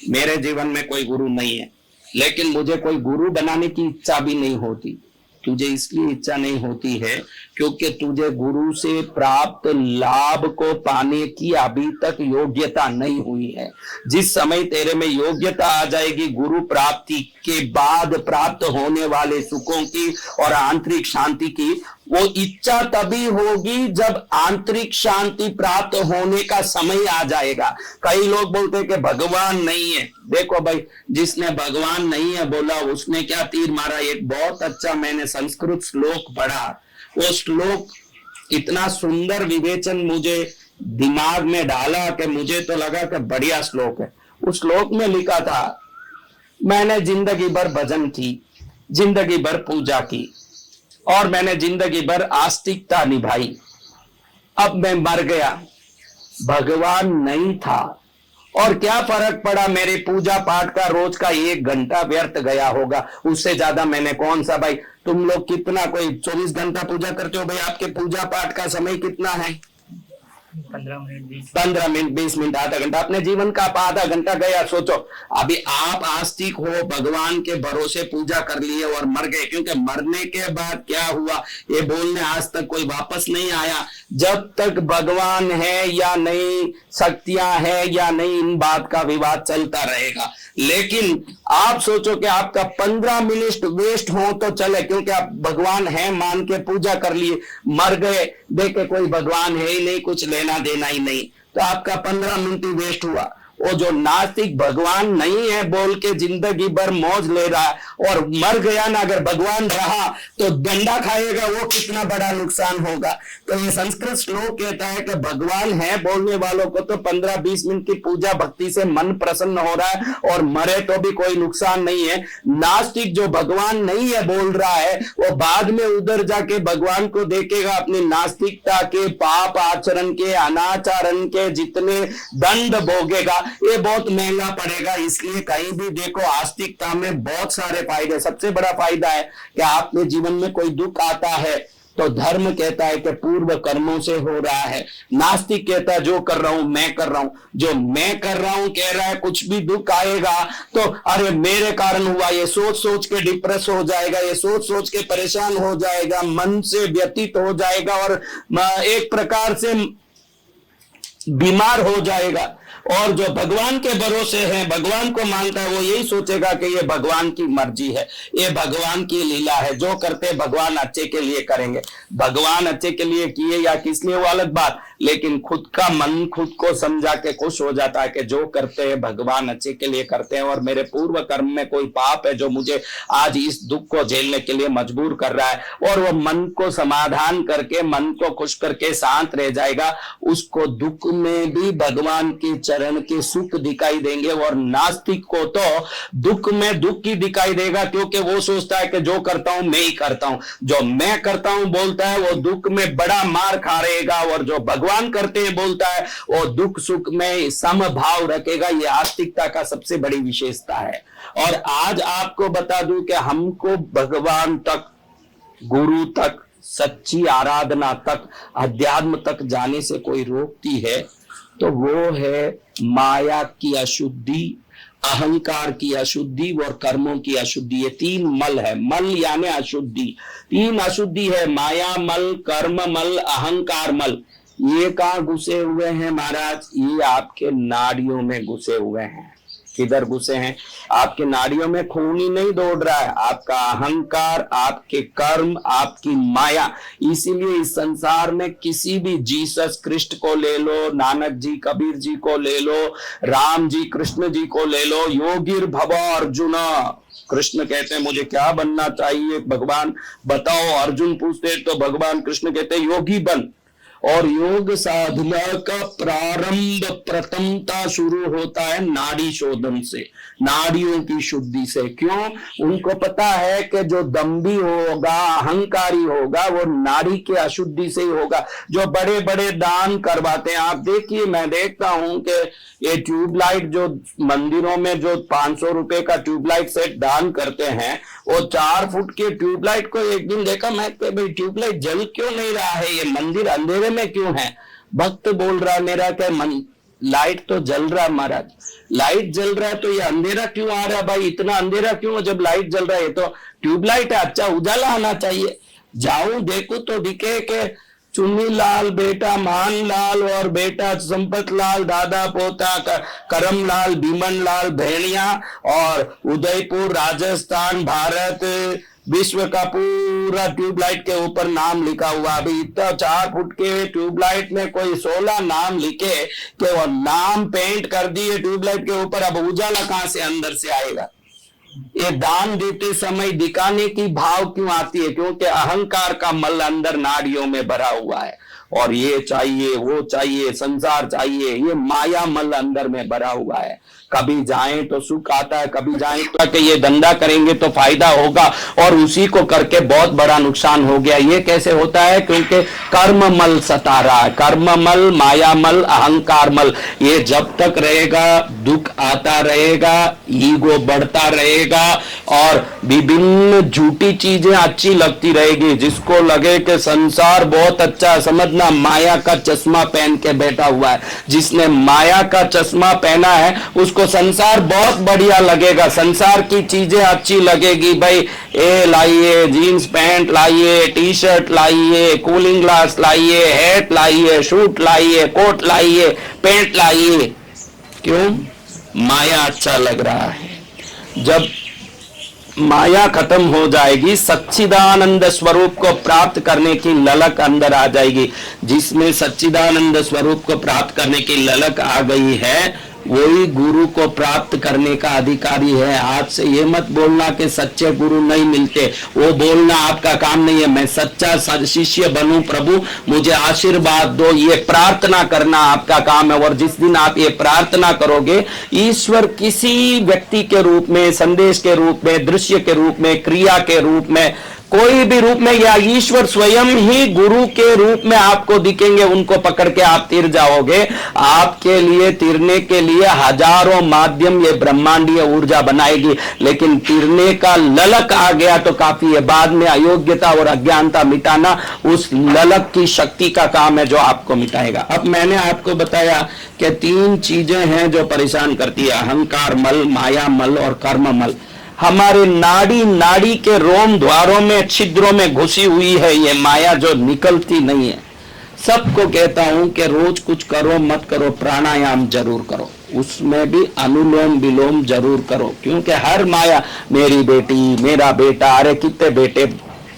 मेरे जीवन में कोई गुरु नहीं है, लेकिन मुझे कोई गुरु बनाने की इच्छा भी नहीं होती। तुझे इसलिए इच्छा नहीं होती है क्योंकि तुझे गुरु से प्राप्त लाभ को पाने की अभी तक योग्यता नहीं हुई है। जिस समय तेरे में योग्यता आ जाएगी गुरु प्राप्ति के बाद प्राप्त होने वाले सुखों की और आंतरिक शांति की, वो इच्छा तभी होगी जब आंतरिक शांति प्राप्त होने का समय आ जाएगा। कई लोग बोलते हैं कि भगवान नहीं है। देखो भाई, जिसने भगवान नहीं है बोला उसने क्या तीर मारा। एक बहुत अच्छा मैंने संस्कृत श्लोक पढ़ा, वो श्लोक इतना सुंदर विवेचन मुझे दिमाग में डाला कि मुझे तो लगा कि बढ़िया श्लोक है। उस श्लोक में लिखा था, मैंने जिंदगी भर भजन की, जिंदगी भर पूजा की और मैंने जिंदगी भर आस्तिकता निभाई, अब मैं मर गया, भगवान नहीं था और क्या फर्क पड़ा, मेरे पूजा पाठ का रोज का 1 घंटा व्यर्थ गया होगा, उससे ज्यादा मैंने कौन सा। भाई तुम लोग कितना, कोई 24 घंटा पूजा करते हो, भाई आपके पूजा पाठ का समय कितना है? 15 मिनट 20 मिनट आधा घंटा, अपने जीवन का आधा घंटा गया। सोचो अभी आप आस्तिक हो, भगवान के भरोसे पूजा कर लिए और मर गए, क्योंकि मरने के बाद क्या हुआ ये बोलने आज तक कोई वापस नहीं आया। जब तक भगवान है या नहीं, शक्तियां है या नहीं, इन बात का विवाद चलता रहेगा। लेकिन आप सोचो कि आपका 15 मिनट वेस्ट हो तो चले, क्योंकि आप भगवान है मान के पूजा कर लिए, मर गए, देखे कोई भगवान है ही नहीं, कुछ लेना देना ही नहीं, तो आपका 15 मिनट ही वेस्ट हुआ। वो जो नास्तिक भगवान नहीं है बोल के जिंदगी भर मौज ले रहा है और मर गया ना, अगर भगवान रहा तो डंडा खाएगा, वो कितना बड़ा नुकसान होगा। तो ये संस्कृत श्लोक कहता है कि भगवान है बोलने वालों को तो 15-20 मिनट की पूजा भक्ति से मन प्रसन्न हो रहा है और मरे तो भी कोई नुकसान नहीं है। नास्तिक जो भगवान नहीं है बोल रहा है, वो बाद में उधर जाके भगवान को देखेगा, अपनी नास्तिकता के, पाप आचरण के, अनाचरण के जितने दंड भोगेगा, ये बहुत महंगा पड़ेगा। इसलिए कहीं भी देखो आस्तिकता में बहुत सारे फायदे। सबसे बड़ा फायदा है कि आपके जीवन में कोई दुख आता है तो धर्म कहता है कि पूर्व कर्मों से हो रहा है। नास्तिक कहता है जो कर रहा हूं मैं कर रहा हूं, जो मैं कर रहा हूं कह रहा है कुछ भी दुख आएगा तो अरे मेरे कारण हुआ, ये सोच सोच के डिप्रेस हो जाएगा, ये सोच सोच के परेशान हो जाएगा, मन से व्यतीत हो जाएगा और एक प्रकार से बीमार हो जाएगा। और जो भगवान के भरोसे है, भगवान को मानता है, वो यही सोचेगा कि ये भगवान की मर्जी है, ये भगवान की लीला है, जो करते भगवान अच्छे के लिए करेंगे। भगवान अच्छे के लिए किए या किस लिए वो अलग बात, लेकिन खुद का मन खुद को समझा के खुश हो जाता है कि जो करते हैं भगवान अच्छे के लिए करते हैं और मेरे पूर्व कर्म में कोई पाप है जो मुझे आज इस दुख को झेलने के लिए मजबूर कर रहा है। और वो मन को समाधान करके, मन को खुश करके शांत रह जाएगा। उसको दुख में भी भगवान की चरण के सुख दिखाई देंगे। और नास्तिक को तो दुख में दुख ही दिखाई देगा, क्योंकि वो सोचता है कि जो करता हूं मैं ही करता हूं, जो मैं करता हूं बोलता है वो दुख में बड़ा मार खा रहेगा, और जो भगवान करते हैं बोलता है वो दुख सुख में समभाव रखेगा। ये आस्तिकता का सबसे बड़ी विशेषता है। और आज आपको बता दूं कि हमको भगवान तक, गुरु तक, सच्ची आराधना तक, अध्यात्म तक जाने से कोई रोकती है तो वो है माया की अशुद्धि, अहंकार की अशुद्धि और कर्मों की अशुद्धि। ये 3 मल है। मल यानी अशुद्धि, 3 अशुद्धि है, माया मल, कर्म मल, अहंकार मल। ये कहां घुसे हुए हैं महाराज? ये आपके नाड़ियों में घुसे हुए हैं। किधर घुसे हैं? आपके नाड़ियों में खून ही नहीं दौड़ रहा है, आपका अहंकार, आपके कर्म, आपकी माया। इसीलिए इस संसार में किसी भी, जीसस कृष्ण को ले लो, नानक जी, कबीर जी को ले लो, राम जी, कृष्ण जी को ले लो, योगिर भव अर्जुन। कृष्ण कहते हैं मुझे क्या बनना चाहिए भगवान बताओ, अर्जुन पूछते तो भगवान कृष्ण कहते हैं योगी बन। और योग साधना का प्रारंभ प्रथमता शुरू होता है नाड़ी शोधन से, नाड़ियों की शुद्धि से। क्यों? उनको पता है कि जो दम्भी होगा, अहंकारी होगा, वो नाड़ी की अशुद्धि से ही होगा। जो बड़े बड़े दान करवाते हैं, आप देखिए, मैं देखता हूं कि ये ट्यूबलाइट जो मंदिरों में जो 500 रुपए का ट्यूबलाइट सेट दान करते हैं, वो 4 फुट के ट्यूबलाइट को एक दिन देखा मैं कि भाई ट्यूबलाइट जल क्यों नहीं रहा है, ये मंदिर अंधेरे में क्यों है? भक्त बोल रहा है मेरा क्या लाइट तो जल रहा महाराज, लाइट जल रहा है तो ये अंधेरा क्यों आ रहा है भाई, इतना अंधेरा क्यों जब लाइट जल रहा है, तो ट्यूबलाइट है, अच्छा उजाला आना चाहिए। जाऊं देखूं तो दिखे के चुन्नी लाल बेटा मान लाल और बेटा संपत लाल, दादा पोता करम लाल, बीमन लाल भेड़िया और उदयपुर राजस्थान भारत विश्व का पूरा ट्यूबलाइट के ऊपर नाम लिखा हुआ। अभी इतना 4 फुट के ट्यूबलाइट में कोई 16 नाम लिखे कि वो नाम पेंट कर दिए ट्यूबलाइट के ऊपर, अब उजाला कहां से अंदर से आएगा। ये दान देते समय दिखाने की भाव क्यों आती है, क्योंकि अहंकार का मल अंदर नाड़ियों में भरा हुआ है और ये चाहिए वो चाहिए संसार चाहिए, ये माया मल अंदर में भरा हुआ है। कभी जाएं तो सुख आता है, कभी जाएं तो कि ये धंधा करेंगे तो फायदा होगा और उसी को करके बहुत बड़ा नुकसान हो गया। ये कैसे होता है, क्योंकि कर्म मल सता रहा है, कर्म मल, माया मल, अहंकार मल, ये जब तक रहेगा दुख आता रहेगा, ईगो बढ़ता रहेगा और विभिन्न झूठी चीजें अच्छी लगती रहेगी। जिसको लगे कि संसार बहुत अच्छा, समझना माया का चश्मा पहन के बैठा हुआ है। जिसने माया का चश्मा पहना है उसको संसार बहुत बढ़िया लगेगा, संसार की चीजें अच्छी लगेगी। भाई ए लाइए, जीन्स पैंट लाइए, टी शर्ट लाइए, कूलिंग ग्लास लाइए, हैट लाइए, शूट लाइए, कोट लाइए, पैंट लाइए, क्यों? माया अच्छा लग रहा है। जब माया खत्म हो जाएगी, सच्चिदानंद स्वरूप को प्राप्त करने की ललक अंदर आ जाएगी। जिसमें सच्चिदानंद स्वरूप को प्राप्त करने की ललक आ गई है वही गुरु को प्राप्त करने का अधिकारी है। आज से ये मत बोलना कि सच्चे गुरु नहीं मिलते, वो बोलना आपका काम नहीं है। मैं सच्चा शिष्य बनूं, प्रभु मुझे आशीर्वाद दो, ये प्रार्थना करना आपका काम है। और जिस दिन आप ये प्रार्थना करोगे, ईश्वर किसी व्यक्ति के रूप में, संदेश के रूप में, दृश्य के रूप में, क्रिया के रूप में, कोई भी रूप में, या ईश्वर स्वयं ही गुरु के रूप में आपको दिखेंगे। उनको पकड़ के आप तीर जाओगे। आपके लिए तीरने के लिए हजारों माध्यम ये ब्रह्मांडीय ऊर्जा बनाएगी, लेकिन तीरने का ललक आ गया तो काफी है। बाद में अयोग्यता और अज्ञानता मिटाना उस ललक की शक्ति का काम है जो आपको मिटाएगा। अब मैंने आपको बताया कि 3 चीजें हैं जो परेशान करती है, अहंकार मल, माया मल और कर्म मल। हमारे नाड़ी के रोम द्वारों में, छिद्रों में घुसी हुई है ये माया जो निकलती नहीं है। सबको कहता हूं कि रोज कुछ करो मत करो, प्राणायाम जरूर करो, उसमें भी अनुलोम विलोम जरूर करो। क्योंकि हर माया, मेरी बेटी, मेरा बेटा, अरे कितने बेटे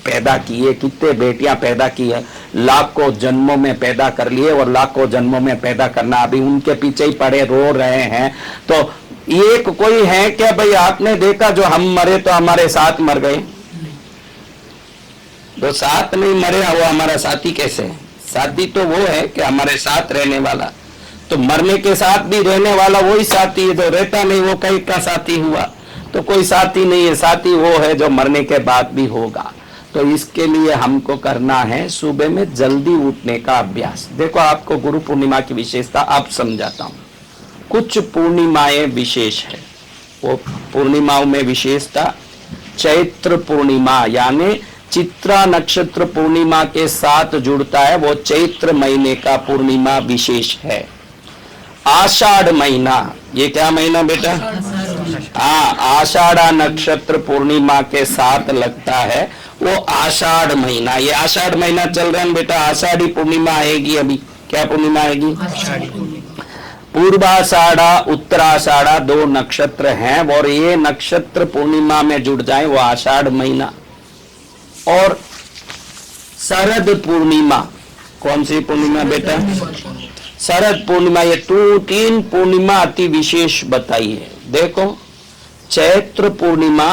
पैदा किए, कितने बेटियां पैदा की है, लाखों जन्मों में पैदा कर लिए और लाखों जन्मों में पैदा करना, अभी उनके पीछे ही पड़े रो रहे हैं। तो एक कोई है क्या भाई, आपने देखा जो हम मरे तो हमारे साथ मर गए? जो साथ नहीं मरे वो हमारा साथी कैसे है? साथी तो वो है कि हमारे साथ रहने वाला। तो मरने के साथ भी रहने वाला वही साथी है, जो रहता नहीं वो कहीं का साथी हुआ। तो कोई साथी नहीं है, साथी वो है जो मरने के बाद भी होगा। तो इसके लिए हमको करना है सुबह में जल्दी उठने का अभ्यास। देखो आपको गुरु पूर्णिमा की विशेषता अब समझाता हूं। कुछ पूर्णिमाएं विशेष है, वो पूर्णिमाओं में विशेषता चैत्र पूर्णिमा यानी चित्रा नक्षत्र पूर्णिमा के साथ जुड़ता है, वो चैत्र महीने का पूर्णिमा विशेष है। आषाढ़ महीना, ये क्या महीना बेटा? हाँ, आषाढ़ा नक्षत्र पूर्णिमा के साथ लगता है, वो आषाढ़ महीना। ये आषाढ़ महीना चल रहा है बेटा, आषाढ़ी पूर्णिमा आएगी। अभी क्या पूर्णिमा आएगी? पूर्वाषाढ़ा उत्तराषाढ़ा 2 नक्षत्र हैं और ये नक्षत्र पूर्णिमा में जुड़ जाए वो आषाढ़ महीना। और शरद पूर्णिमा, कौन सी पूर्णिमा बेटा? शरद पूर्णिमा। ये 3 पूर्णिमा अति विशेष बताई है। देखो, चैत्र पूर्णिमा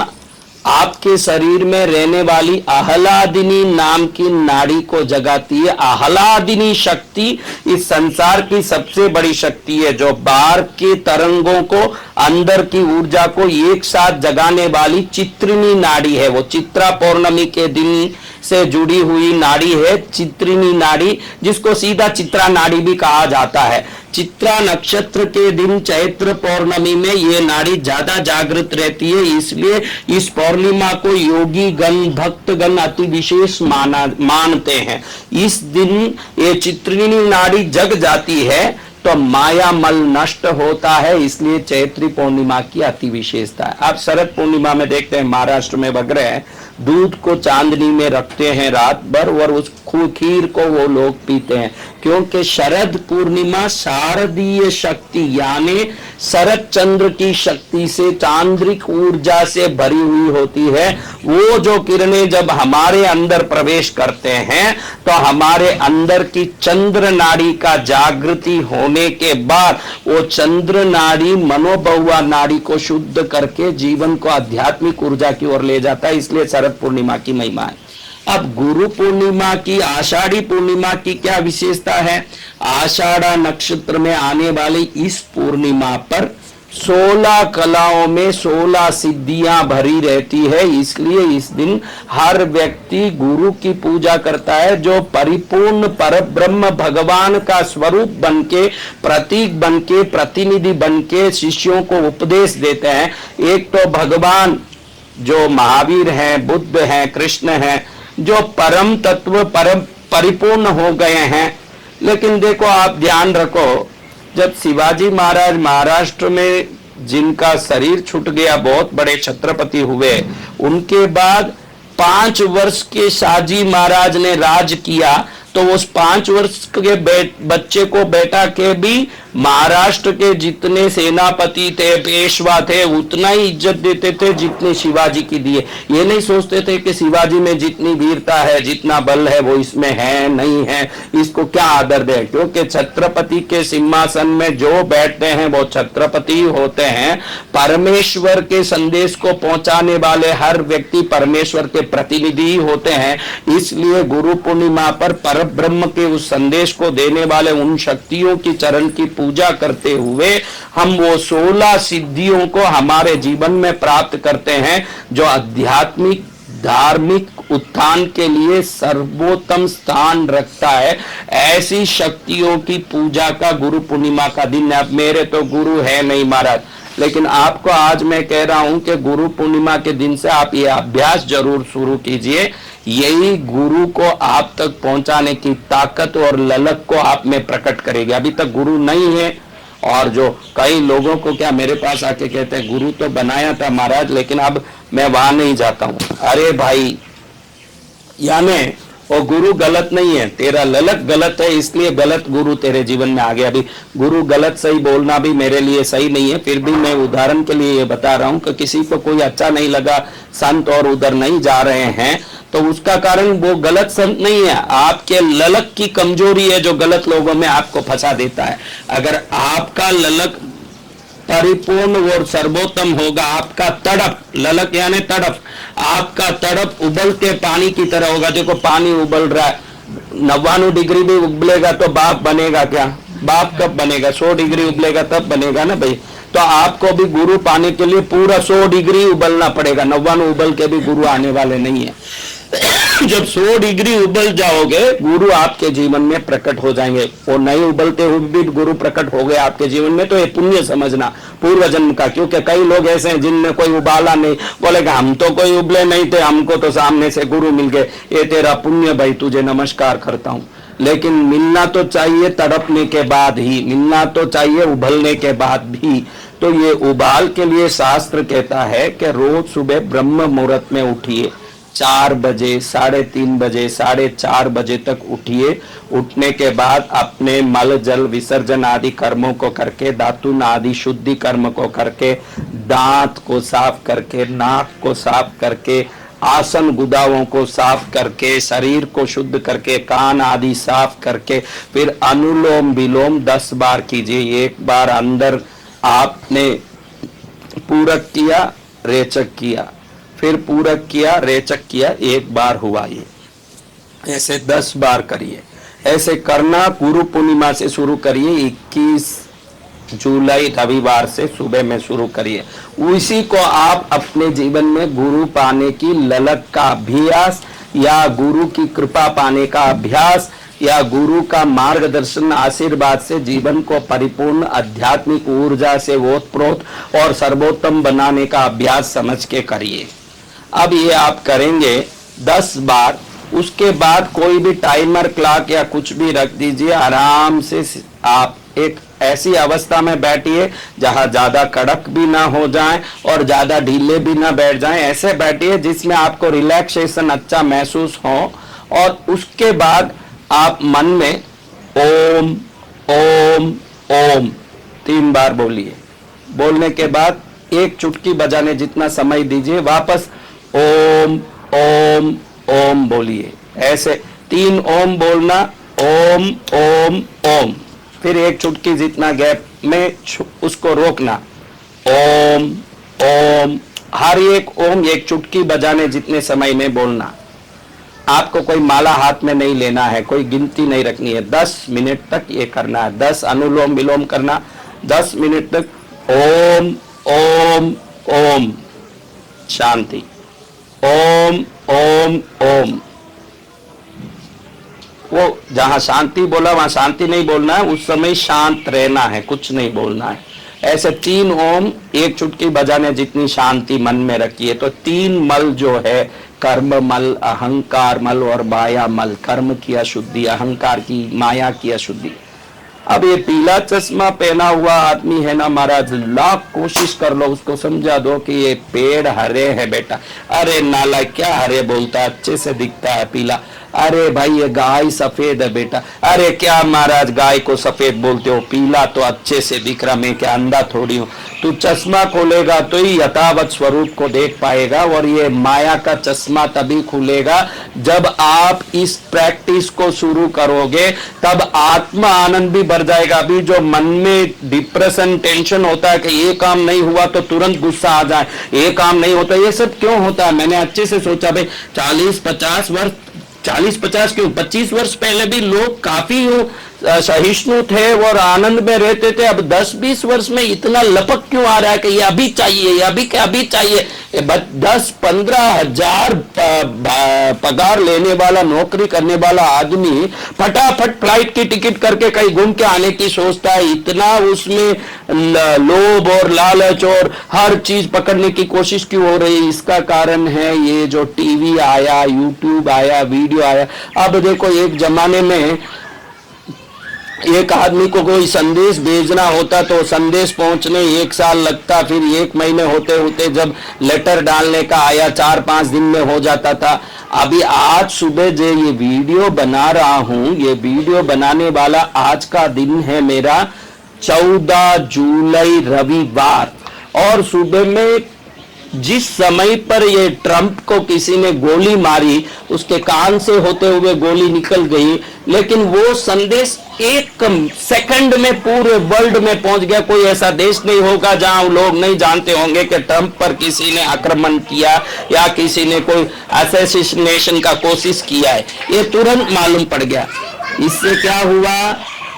आपके शरीर में रहने वाली आह्लादिनी नाम की नाड़ी को जगाती है। आह्लादिनी शक्ति इस संसार की सबसे बड़ी शक्ति है, जो बाहर के तरंगों को, अंदर की ऊर्जा को एक साथ जगाने वाली चित्रिनी नाड़ी है। वो चित्रा पौर्णमी के दिन से जुड़ी हुई नाड़ी है, चित्रिनी नाड़ी, जिसको सीधा चित्रा नाड़ी भी कहा जाता है। चित्रा नक्षत्र के दिन चैत्र पौर्णमी में ये नाड़ी ज्यादा जागृत रहती है, इसलिए इस पौर्णिमा को योगी गण, भक्त गण अति विशेष मानते हैं। इस दिन ये चित्रिनी नाड़ी जग जाती है तो माया मल नष्ट होता है। इसलिए चैत्री पूर्णिमा की अति विशेषता है। आप शरद पूर्णिमा में देखते हैं महाराष्ट्र में वगैरह दूध को चांदनी में रखते हैं रात भर और उस खीर को वो लोग पीते हैं, क्योंकि शरद पूर्णिमा शारदीय शक्ति यानी शरद चंद्र की शक्ति से, चांद्रिक ऊर्जा से भरी हुई होती है। वो जो किरणें जब हमारे अंदर प्रवेश करते हैं तो हमारे अंदर की चंद्र नाड़ी का जागृति होने के बाद वो चंद्र नाड़ी मनोभवा नाड़ी को शुद्ध करके जीवन को आध्यात्मिक ऊर्जा की ओर ले जाता है। इसलिए शरद पूर्णिमा की महिमा है। अब गुरु पूर्णिमा की, आषाढ़ी पूर्णिमा की क्या विशेषता है? आषाढ़ा नक्षत्र में आने वाली इस पूर्णिमा पर 16 कलाओं में 16 सिद्धियां भरी रहती है। इसलिए इस दिन हर व्यक्ति गुरु की पूजा करता है, जो परिपूर्ण परब्रह्म भगवान का स्वरूप बनके, प्रतीक बनके, प्रतिनिधि बनके शिष्यों को उपदेश देते हैं। एक तो भगवान जो महावीर हैं, बुद्ध हैं, कृष्ण हैं, जो परम तत्व परम परिपूर्ण हो गए हैं। लेकिन देखो, आप ध्यान रखो, जब शिवाजी महाराज महाराष्ट्र में जिनका शरीर छूट गया, बहुत बड़े छत्रपति हुए, उनके बाद 5 वर्ष के शाहजी महाराज ने राज किया, तो उस 5 वर्ष के बच्चे को बेटा के भी महाराष्ट्र के जितने सेनापति थे, पेशवा थे, उतना ही इज्जत देते थे जितने शिवाजी की दिए। ये नहीं सोचते थे कि शिवाजी में जितनी वीरता है, जितना बल है, वो इसमें है नहीं है, इसको क्या आदर दे। क्योंकि छत्रपति के सिंहासन में जो बैठते हैं वो छत्रपति होते हैं। परमेश्वर के संदेश को पहुंचाने वाले हर व्यक्ति परमेश्वर के प्रतिनिधि होते हैं। इसलिए गुरु पूर्णिमा पर परब्रह्म के उस संदेश को देने वाले उन शक्तियों की चरण की पूजा करते हुए हम वो 16 सिद्धियों को हमारे जीवन में प्राप्त करते हैं, जो आध्यात्मिक धार्मिक उत्थान के लिए सर्वोत्तम स्थान रखता है। ऐसी शक्तियों की पूजा का गुरु पूर्णिमा का दिन है। अब मेरे तो गुरु है नहीं महाराज, लेकिन आपको आज मैं कह रहा हूं कि गुरु पूर्णिमा के दिन से आप ये अभ्यास जरूर शुरू कीजिए। यही गुरु को आप तक पहुंचाने की ताकत और ललक को आप में प्रकट करेगी। अभी तक गुरु नहीं है, और जो कई लोगों को क्या मेरे पास आके कहते हैं गुरु तो बनाया था महाराज, लेकिन अब मैं वहां नहीं जाता हूं। अरे भाई, यानी वो गुरु गलत नहीं है, तेरा ललक गलत है, इसलिए गलत गुरु तेरे जीवन में आ गया। अभी गुरु गलत सही बोलना भी मेरे लिए सही नहीं है, फिर भी मैं उदाहरण के लिए ये बता रहा हूं कि किसी को कोई अच्छा नहीं लगा संत और उधर नहीं जा रहे हैं, तो उसका कारण वो गलत संत नहीं है, आपके ललक की कमजोरी है जो गलत लोगों में आपको फंसा देता है। अगर आपका ललक परिपूर्ण और सर्वोत्तम होगा, आपका तड़प, ललक यानी तड़प, आपका तड़प उबलते पानी की तरह होगा। देखो पानी उबल रहा है, 99 डिग्री भी उबलेगा तो बाप बनेगा क्या? बाप कब बनेगा? 100 डिग्री उबलेगा तब बनेगा ना भाई। तो आपको भी गुरु पाने के लिए पूरा 100 डिग्री उबलना पड़ेगा, 99 उबल के भी गुरु आने वाले नहीं है। जब 100 डिग्री उबल जाओगे, गुरु आपके जीवन में प्रकट हो जाएंगे। और नहीं उबलते हुए भी गुरु प्रकट हो गए आपके जीवन में, तो ये पुण्य समझना पूर्व जन्म का। क्योंकि कई लोग ऐसे हैं जिनने कोई उबाला नहीं, बोलेगा हम तो कोई उबले नहीं थे, हमको तो सामने से गुरु मिल गए। ये तेरा पुण्य भाई, तुझे नमस्कार करता हूं। लेकिन मिलना तो चाहिए तड़पने के बाद ही, मिलना तो चाहिए उबलने के बाद भी। तो ये उबाल के लिए शास्त्र कहता है कि रोज सुबह ब्रह्म मुहूर्त में उठिए, 4 बजे, 3:30 बजे, 4:30 बजे तक उठिए। उठने के बाद अपने मल जल विसर्जन आदि कर्मों को करके, दातुन आदि शुद्धि कर्म को करके, दांत को साफ करके, नाक को साफ करके, आसन गुदाओं को साफ करके, शरीर को शुद्ध करके, कान आदि साफ करके, फिर अनुलोम विलोम 10 बार कीजिए। एक बार अंदर आपने पूरक किया, रेचक किया, फिर पूरक किया, रेचक किया, एक बार हुआ। ये ऐसे 10 बार करिए। ऐसे करना गुरु पूर्णिमा से शुरू करिए, 21 जुलाई रविवार से सुबह में शुरू करिए। उसी को आप अपने जीवन में गुरु पाने की ललक का अभ्यास, या गुरु की कृपा पाने का अभ्यास, या गुरु का मार्गदर्शन आशीर्वाद से जीवन को परिपूर्ण आध्यात्मिक ऊर्जा से ओतप्रोत और सर्वोत्तम बनाने का अभ्यास समझ के करिए। अब ये आप करेंगे 10 बार, उसके बाद कोई भी टाइमर क्लॉक या कुछ भी रख दीजिए, आराम से आप एक ऐसी अवस्था में बैठिए जहां ज्यादा कड़क भी ना हो जाए और ज्यादा ढीले भी ना बैठ जाएं। ऐसे बैठिए जिसमें आपको रिलैक्सेशन अच्छा महसूस हो, और उसके बाद आप मन में ओम ओम ओम 3 बार बोलिए। बोलने के बाद एक चुटकी बजाने जितना समय दीजिए, वापस ओम ओम ओम बोलिए। ऐसे 3 ओम बोलना, ओम ओम ओम, फिर एक चुटकी जितना गैप में उसको रोकना, ओम ओम। हर एक ओम एक चुटकी बजाने जितने समय में बोलना। आपको कोई माला हाथ में नहीं लेना है, कोई गिनती नहीं रखनी है, 10 मिनट तक ये करना है। 10 अनुलोम विलोम करना, 10 मिनट तक ओम ओम ओम, शांति, ओम ओम ओम। वो जहां शांति बोला वहां शांति नहीं बोलना है, उस समय शांत रहना है, कुछ नहीं बोलना है। ऐसे 3 ओम एक चुटकी बजाने जितनी शांति मन में रखिए। तो 3 मल जो है, कर्म मल, अहंकार मल और माया मल। कर्म की अशुद्धि, अहंकार की, माया की अशुद्धि। अब ये पीला चश्मा पहना हुआ आदमी है ना महाराज, लाख कोशिश कर लो उसको समझा दो कि ये पेड़ हरे है बेटा। अरे नालायक, क्या हरे बोलता है, अच्छे से दिखता है पीला। अरे भाई ये गाय सफेद है बेटा। अरे क्या महाराज गाय को सफेद बोलते हो, पीला तो अच्छे से दिख रहा, मैं क्या अंधा थोड़ी हूं। तू चश्मा खोलेगा तो ही यथावत स्वरूप को देख पाएगा, और ये माया का चश्मा तभी खुलेगा जब आप इस प्रैक्टिस को शुरू करोगे, तब आत्मा आनंद भी बढ़ जाएगा। अभी जो मन में डिप्रेशन, टेंशन होता है कि ये काम नहीं हुआ तो तुरंत गुस्सा आ जाए, ये काम नहीं होता, ये सब क्यों होता है? मैंने अच्छे से सोचा भाई 40-50 वर्ष, 40-50 क्यों, 25 वर्ष पहले भी लोग काफी सहिष्णु थे और आनंद में रहते थे। अब 10-20 वर्ष में इतना लपक क्यों आ रहा है कि ये अभी चाहिए, ये अभी क्या अभी चाहिए। 10-15 हजार पगार लेने वाला, नौकरी करने वाला आदमी फटाफट फ्लाइट की टिकट करके कहीं घूम के आने की सोचता है। इतना उसमें लोभ और लालच और हर चीज पकड़ने की कोशिश क्यों हो रही है? इसका कारण है ये जो टीवी आया, यूट्यूब आया, वीडियो आया। अब देखो एक जमाने में एक आदमी को कोई संदेश भेजना होता तो संदेश पहुंचने 1 साल लगता, फिर 1 महीने होते होते जब लेटर डालने का आया 4-5 दिन में हो जाता था। अभी आज सुबह जो ये वीडियो बना रहा हूं, ये वीडियो बनाने वाला आज का दिन है मेरा 14 जुलाई रविवार, और सुबह में जिस समय पर ये ट्रंप को किसी ने गोली मारी, उसके कान से होते हुए गोली निकल गई, लेकिन वो संदेश 1 सेकंड में पूरे वर्ल्ड में पहुंच गया। कोई ऐसा देश नहीं होगा जहां लोग नहीं जानते होंगे कि ट्रंप पर किसी ने आक्रमण किया या किसी ने कोई असैसिनेशन का कोशिश किया है, ये तुरंत मालूम पड़ गया। इससे क्या हुआ,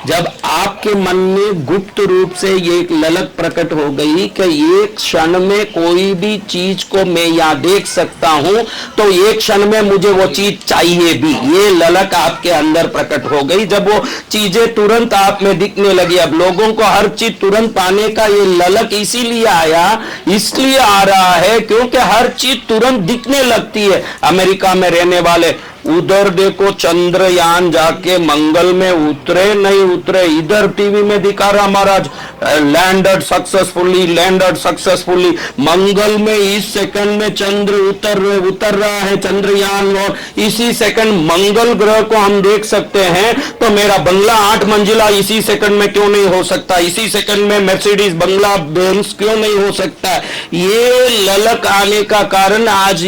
जब आपके मन में गुप्त रूप से ये एक ललक प्रकट हो गई कि एक क्षण में कोई भी चीज को मैं यहां देख सकता हूं, तो एक क्षण में मुझे वो चीज चाहिए भी, ये ललक आपके अंदर प्रकट हो गई। जब वो चीजें तुरंत आप में दिखने लगी, अब लोगों को हर चीज तुरंत पाने का ये ललक इसीलिए आया, इसलिए आ रहा है क्योंकि हर चीज तुरंत दिखने लगती है। अमेरिका में रहने वाले उधर देखो चंद्रयान जाके मंगल में उतरे नहीं उतरे, इधर टीवी में दिखा रहा महाराज लैंडेड सक्सेसफुली मंगल में, इस सेकंड में चंद्र उतर रहा है चंद्रयान, और इसी सेकंड मंगल ग्रह को हम देख सकते हैं। तो मेरा बंगला 8 मंजिला इसी सेकंड में क्यों नहीं हो सकता? इसी सेकंड में मर्सिडीज बंगला बेंज क्यों नहीं हो सकता? ये ललक आने का कारण आज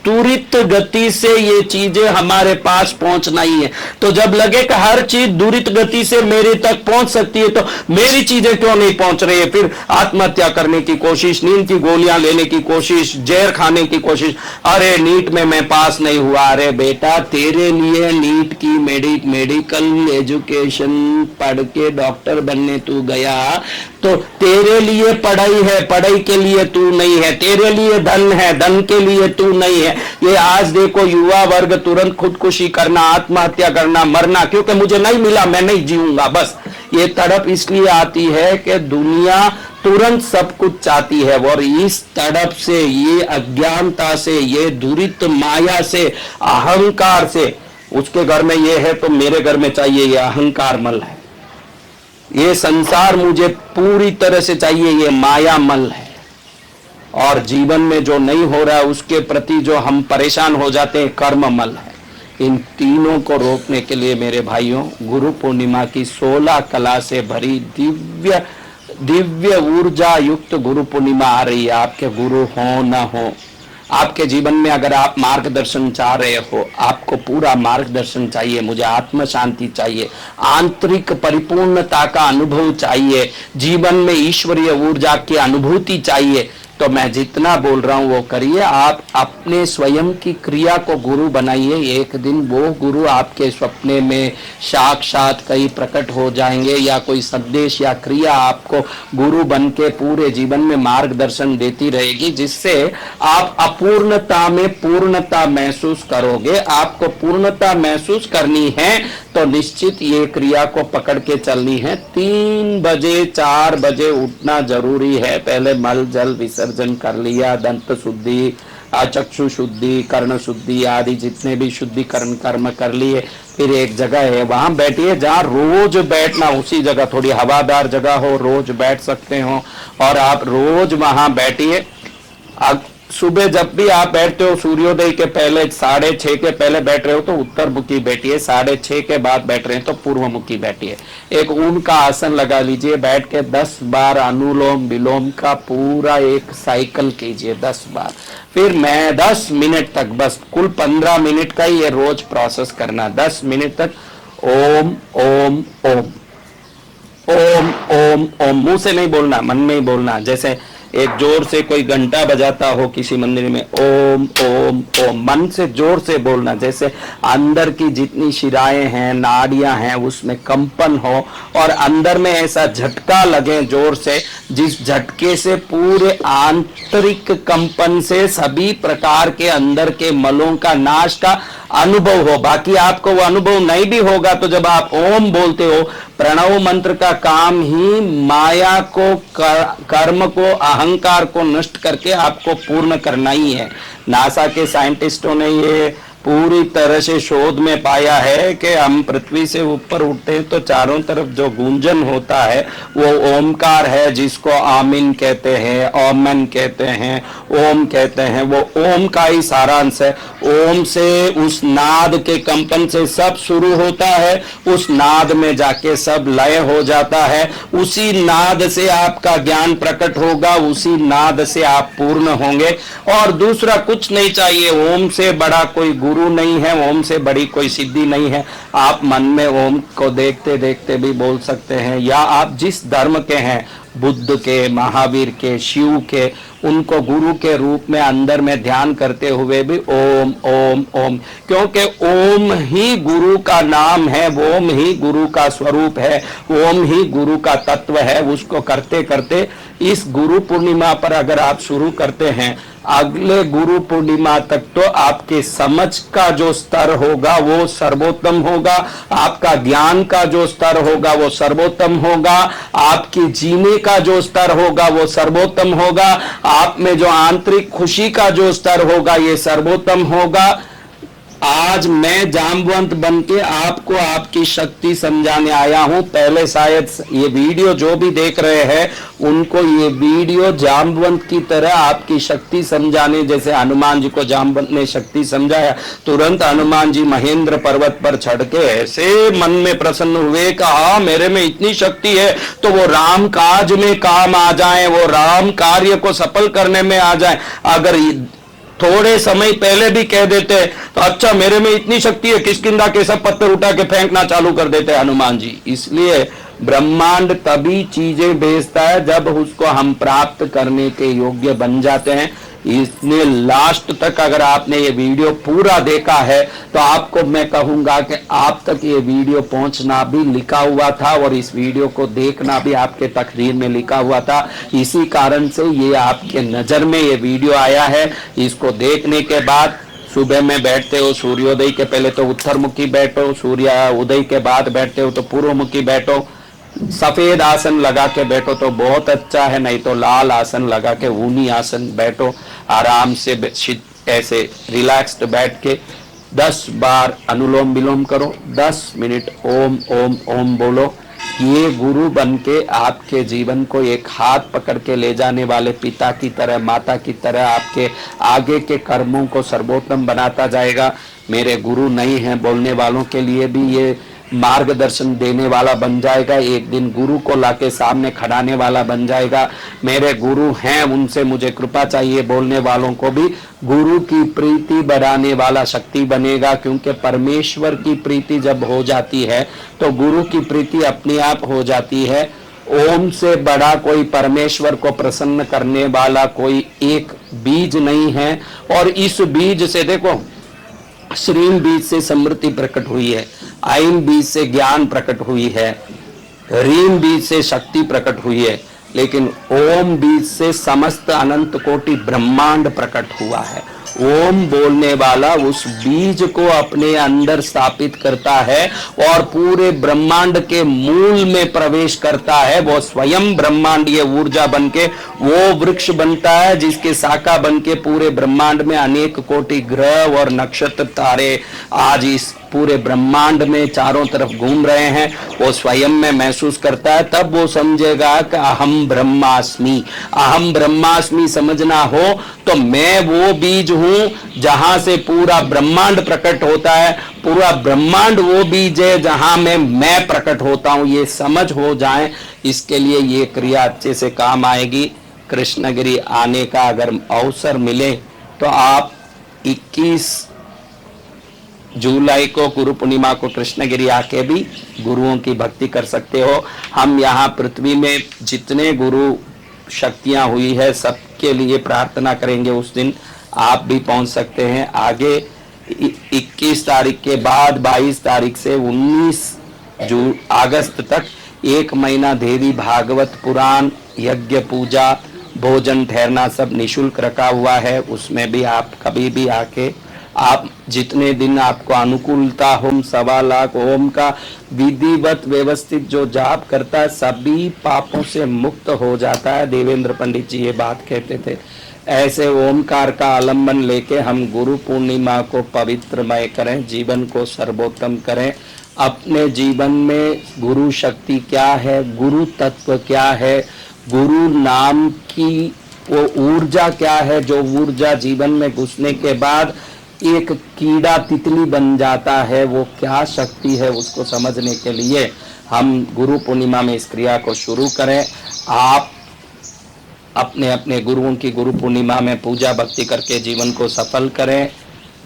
त्वरित गति से ये चीजें हमारे पास पहुंचना ही है। तो जब लगे कि हर चीज त्वरित गति से मेरे तक पहुंच सकती है, तो मेरी चीजें क्यों नहीं पहुंच रही है? फिर आत्महत्या करने की कोशिश, नींद की गोलियां लेने की कोशिश, जहर खाने की कोशिश। अरे नीट में मैं पास नहीं हुआ। अरे बेटा तेरे लिए नीट की मेडिकल एजुकेशन पढ़ के डॉक्टर बनने तू गया, तो तेरे लिए पढ़ाई है, पढ़ाई के लिए तू नहीं है। तेरे लिए धन है, धन के लिए तू नहीं है। ये आज देखो युवा वर्ग तुरंत खुदकुशी करना, आत्महत्या करना, मरना, क्योंकि मुझे नहीं मिला मैं नहीं जीऊंगा। बस ये तड़प इसलिए आती है कि दुनिया तुरंत सब कुछ चाहती है, और इस तड़प से, ये अज्ञानता से, ये दुरित माया से, अहंकार से, उसके घर में ये है तो मेरे घर में चाहिए, ये अहंकार मल है। ये संसार मुझे पूरी तरह से चाहिए, ये मायामल है। और जीवन में जो नहीं हो रहा है उसके प्रति जो हम परेशान हो जाते हैं, कर्ममल है। इन तीनों को रोकने के लिए मेरे भाइयों, गुरु पूर्णिमा की 16 कला से भरी दिव्य ऊर्जा युक्त गुरु पूर्णिमा आ रही है। आपके गुरु हो न हो, आपके जीवन में अगर आप मार्गदर्शन चाह रहे हो, आपको पूरा मार्गदर्शन चाहिए, मुझे आत्म शांति चाहिए, आंतरिक परिपूर्णता का अनुभव चाहिए, जीवन में ईश्वरीय ऊर्जा की अनुभूति चाहिए, तो मैं जितना बोल रहा हूं वो करिए। आप अपने स्वयं की क्रिया को गुरु बनाइए। एक दिन वो गुरु आपके सपने में साक्षात कहीं प्रकट हो जाएंगे, या कोई संदेश या क्रिया आपको गुरु बन के पूरे जीवन में मार्गदर्शन देती रहेगी, जिससे आप अपूर्णता में पूर्णता महसूस करोगे। आपको पूर्णता महसूस करनी है तो निश्चित ये क्रिया को पकड़ के चलनी है। 3 बजे 4 बजे उठना जरूरी है। पहले मल जल विसर्जन कर लिया, दंत शुद्धि, चक्षु शुद्धि, कर्ण शुद्धि आदि जितने भी शुद्धिकरण कर्म कर लिए। फिर एक जगह है वहां बैठिए जहां रोज बैठना, उसी जगह थोड़ी हवादार जगह हो, रोज बैठ सकते हो, और आप रोज वहां बैठिए। सुबह जब भी आप बैठते हो, सूर्योदय के पहले 6:30 के पहले बैठ रहे हो तो उत्तर मुखी बैठिए, 6:30 के बाद बैठ रहे हैं तो पूर्व मुखी बैठिए। एक ऊन का आसन लगा लीजिए, बैठ के 10 बार अनुलोम विलोम का पूरा एक साइकिल कीजिए 10 बार। फिर मैं 10 मिनट तक, बस कुल 15 मिनट का ही ये रोज प्रोसेस करना, 10 मिनट तक ओम ओम ओम ओम ओम ओम, मुंह से नहीं बोलना, मन में ही बोलना। जैसे एक जोर से कोई घंटा बजाता हो किसी मंदिर में, ओम ओम ओम, मन से जोर से बोलना, जैसे अंदर की जितनी शिराएं हैं, नाड़ियां हैं, उसमें कंपन हो और अंदर में ऐसा झटका लगे जोर से, जिस झटके से पूरे आंतरिक कंपन से सभी प्रकार के अंदर के मलों का नाश का अनुभव हो। बाकी आपको वो अनुभव नहीं भी होगा तो जब आप ओम बोलते हो, प्रणव मंत्र का काम ही माया को, कर्म को, अहंकार को नष्ट करके आपको पूर्ण करना ही है। नासा के साइंटिस्टों ने ये पूरी तरह से शोध में पाया है कि हम पृथ्वी से ऊपर उठते हैं तो चारों तरफ जो गूंजन होता है वो ओमकार है, जिसको आमीन कहते हैं, ओमन कहते हैं, ओम कहते हैं। वो ओम का ही सारांश है। ओम से, उस नाद के कंपन से सब शुरू होता है, उस नाद में जाके सब लय हो जाता है, उसी नाद से आपका ज्ञान प्रकट होगा, उसी नाद से आप पूर्ण होंगे और दूसरा कुछ नहीं चाहिए। ओम से बड़ा कोई गुरु नहीं है, ओम से बड़ी कोई सिद्धि नहीं है। आप मन में ओम को देखते देखते भी बोल सकते हैं, या आप जिस धर्म के हैं, बुद्ध के, महावीर के, शिव के, उनको गुरु के रूप में अंदर में ध्यान करते हुए भी ओम ओम ओम, क्योंकि ओम ही गुरु का नाम है, ओम ही गुरु का स्वरूप है, ओम ही गुरु का तत्व है। उसको करते करते इस गुरु पूर्णिमा पर अगर आप शुरू करते हैं, अगले गुरु पूर्णिमा तक तो आपके समझ का जो स्तर होगा वो सर्वोत्तम होगा, आपका ज्ञान का जो स्तर होगा वो सर्वोत्तम होगा, आपकी जीने का जो स्तर होगा वो सर्वोत्तम होगा, आप में जो आंतरिक खुशी का जो स्तर होगा ये सर्वोत्तम होगा। आज मैं जामवंत बनके आपको आपकी शक्ति समझाने आया हूं। पहले शायद ये वीडियो जो भी देख रहे हैं उनको ये वीडियो जामवंत की तरह आपकी शक्ति समझाने, जैसे हनुमान जी को जामवंत ने शक्ति समझाया, तुरंत हनुमान जी महेंद्र पर्वत पर चढ़ के ऐसे मन में प्रसन्न हुए, कहा मेरे में इतनी शक्ति है तो वो राम काज में काम आ जाए, वो राम कार्य को सफल करने में आ जाए। अगर थोड़े समय पहले भी कह देते तो अच्छा मेरे में इतनी शक्ति है, किष्किंधा के सब पत्थर उठा के फेंकना चालू कर देते हनुमान जी। इसलिए ब्रह्मांड तभी चीजें भेजता है जब उसको हम प्राप्त करने के योग्य बन जाते हैं। इसने लास्ट तक अगर आपने ये वीडियो पूरा देखा है तो आपको मैं कहूंगा कि आप तक ये वीडियो पहुंचना भी लिखा हुआ था और इस वीडियो को देखना भी आपके तकदीर में लिखा हुआ था। इसी कारण से ये आपके नजर में ये वीडियो आया है। इसको देखने के बाद सुबह में बैठते हो सूर्योदय के पहले तो उत्तर मुखी बैठो, सूर्य उदय के बाद बैठते हो तो पूर्व मुखी बैठो, सफेद आसन लगा के बैठो तो बहुत अच्छा है, नहीं तो लाल आसन लगा के ऊनी आसन बैठो। आराम से ऐसे रिलैक्स्ड बैठ के 10 बार अनुलोम विलोम करो, 10 मिनट ओम ओम ओम बोलो। ये गुरु बन के आपके जीवन को एक हाथ पकड़ के ले जाने वाले पिता की तरह, माता की तरह आपके आगे के कर्मों को सर्वोत्तम बनाता जाएगा। मेरे गुरु नहीं हैं बोलने वालों के लिए भी ये मार्गदर्शन देने वाला बन जाएगा। एक दिन गुरु को लाके सामने खड़ाने वाला बन जाएगा। मेरे गुरु हैं, उनसे मुझे कृपा चाहिए बोलने वालों को भी गुरु की प्रीति बढ़ाने वाला शक्ति बनेगा। क्योंकि परमेश्वर की प्रीति जब हो जाती है तो गुरु की प्रीति अपने आप हो जाती है। ओम से बड़ा कोई परमेश्वर को प्रसन्न करने वाला कोई एक बीज नहीं है। और इस बीज से देखो, श्रीम बीज से समृद्धि प्रकट हुई है, आइम बीज से ज्ञान प्रकट हुई है, रीम बीज से शक्ति प्रकट हुई है, लेकिन ओम बीज से समस्त अनंत कोटि ब्रह्मांड प्रकट हुआ है। ओम बोलने वाला उस बीज को अपने अंदर स्थापित करता है और पूरे ब्रह्मांड के मूल में प्रवेश करता है। वो स्वयं ब्रह्मांड ये ऊर्जा बनके वो वृक्ष बनता है जिसके शाखा बनके पूरे ब्रह्मांड में अनेक कोटि ग्रह और नक्षत्र तारे आज इस पूरे ब्रह्मांड में चारों तरफ घूम रहे हैं। वो स्वयं में महसूस करता है, तब वो समझेगा कि अहम ब्रह्मास्मि। अहम ब्रह्मास्मि समझना हो तो मैं वो बीज हूं जहां से पूरा ब्रह्मांड प्रकट होता है। पूरा ब्रह्मांड वो बीज है जहां मैं प्रकट होता हूं। ये समझ हो जाए, इसके लिए ये क्रिया अच्छे से काम आएगी। कृष्णगिरी आने का अगर अवसर मिले तो आप 21 जुलाई को गुरु पूर्णिमा को कृष्णगिरी आके भी गुरुओं की भक्ति कर सकते हो। हम यहाँ पृथ्वी में जितने गुरु शक्तियां हुई है सबके लिए प्रार्थना करेंगे। उस दिन आप भी पहुंच सकते हैं। आगे 21 तारीख के बाद 22 तारीख से 19 अगस्त तक 1 महीना देवी भागवत पुराण, यज्ञ, पूजा, भोजन, ठहरना सब निशुल्क रखा हुआ है। उसमें भी आप कभी भी आके आप जितने दिन आपको अनुकूलता हो, 1.25 लाख ओम का विधिवत व्यवस्थित जो जाप करता है सभी पापों से मुक्त हो जाता है। देवेंद्र पंडित जी ये बात कहते थे। ऐसे ओमकार का आलम्बन लेके हम गुरु पूर्णिमा को पवित्रमय करें, जीवन को सर्वोत्तम करें। अपने जीवन में गुरु शक्ति क्या है, गुरु तत्व क्या है, गुरु नाम की वो ऊर्जा क्या है, जो ऊर्जा जीवन में घुसने के बाद एक कीड़ा तितली बन जाता है, वो क्या शक्ति है, उसको समझने के लिए हम गुरु पूर्णिमा में इस क्रिया को शुरू करें। आप अपने अपने गुरुओं की गुरु पूर्णिमा में पूजा भक्ति करके जीवन को सफल करें।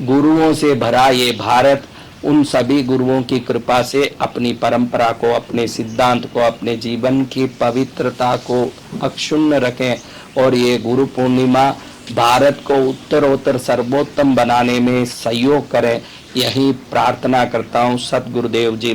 गुरुओं से भरा ये भारत उन सभी गुरुओं की कृपा से अपनी परंपरा को, अपने सिद्धांत को, अपने जीवन की पवित्रता को अक्षुण्ण रखें और ये गुरु पूर्णिमा भारत को उत्तरोत्तर सर्वोत्तम बनाने में सहयोग करें। यही प्रार्थना करता हूँ। सद्गुरुदेव जी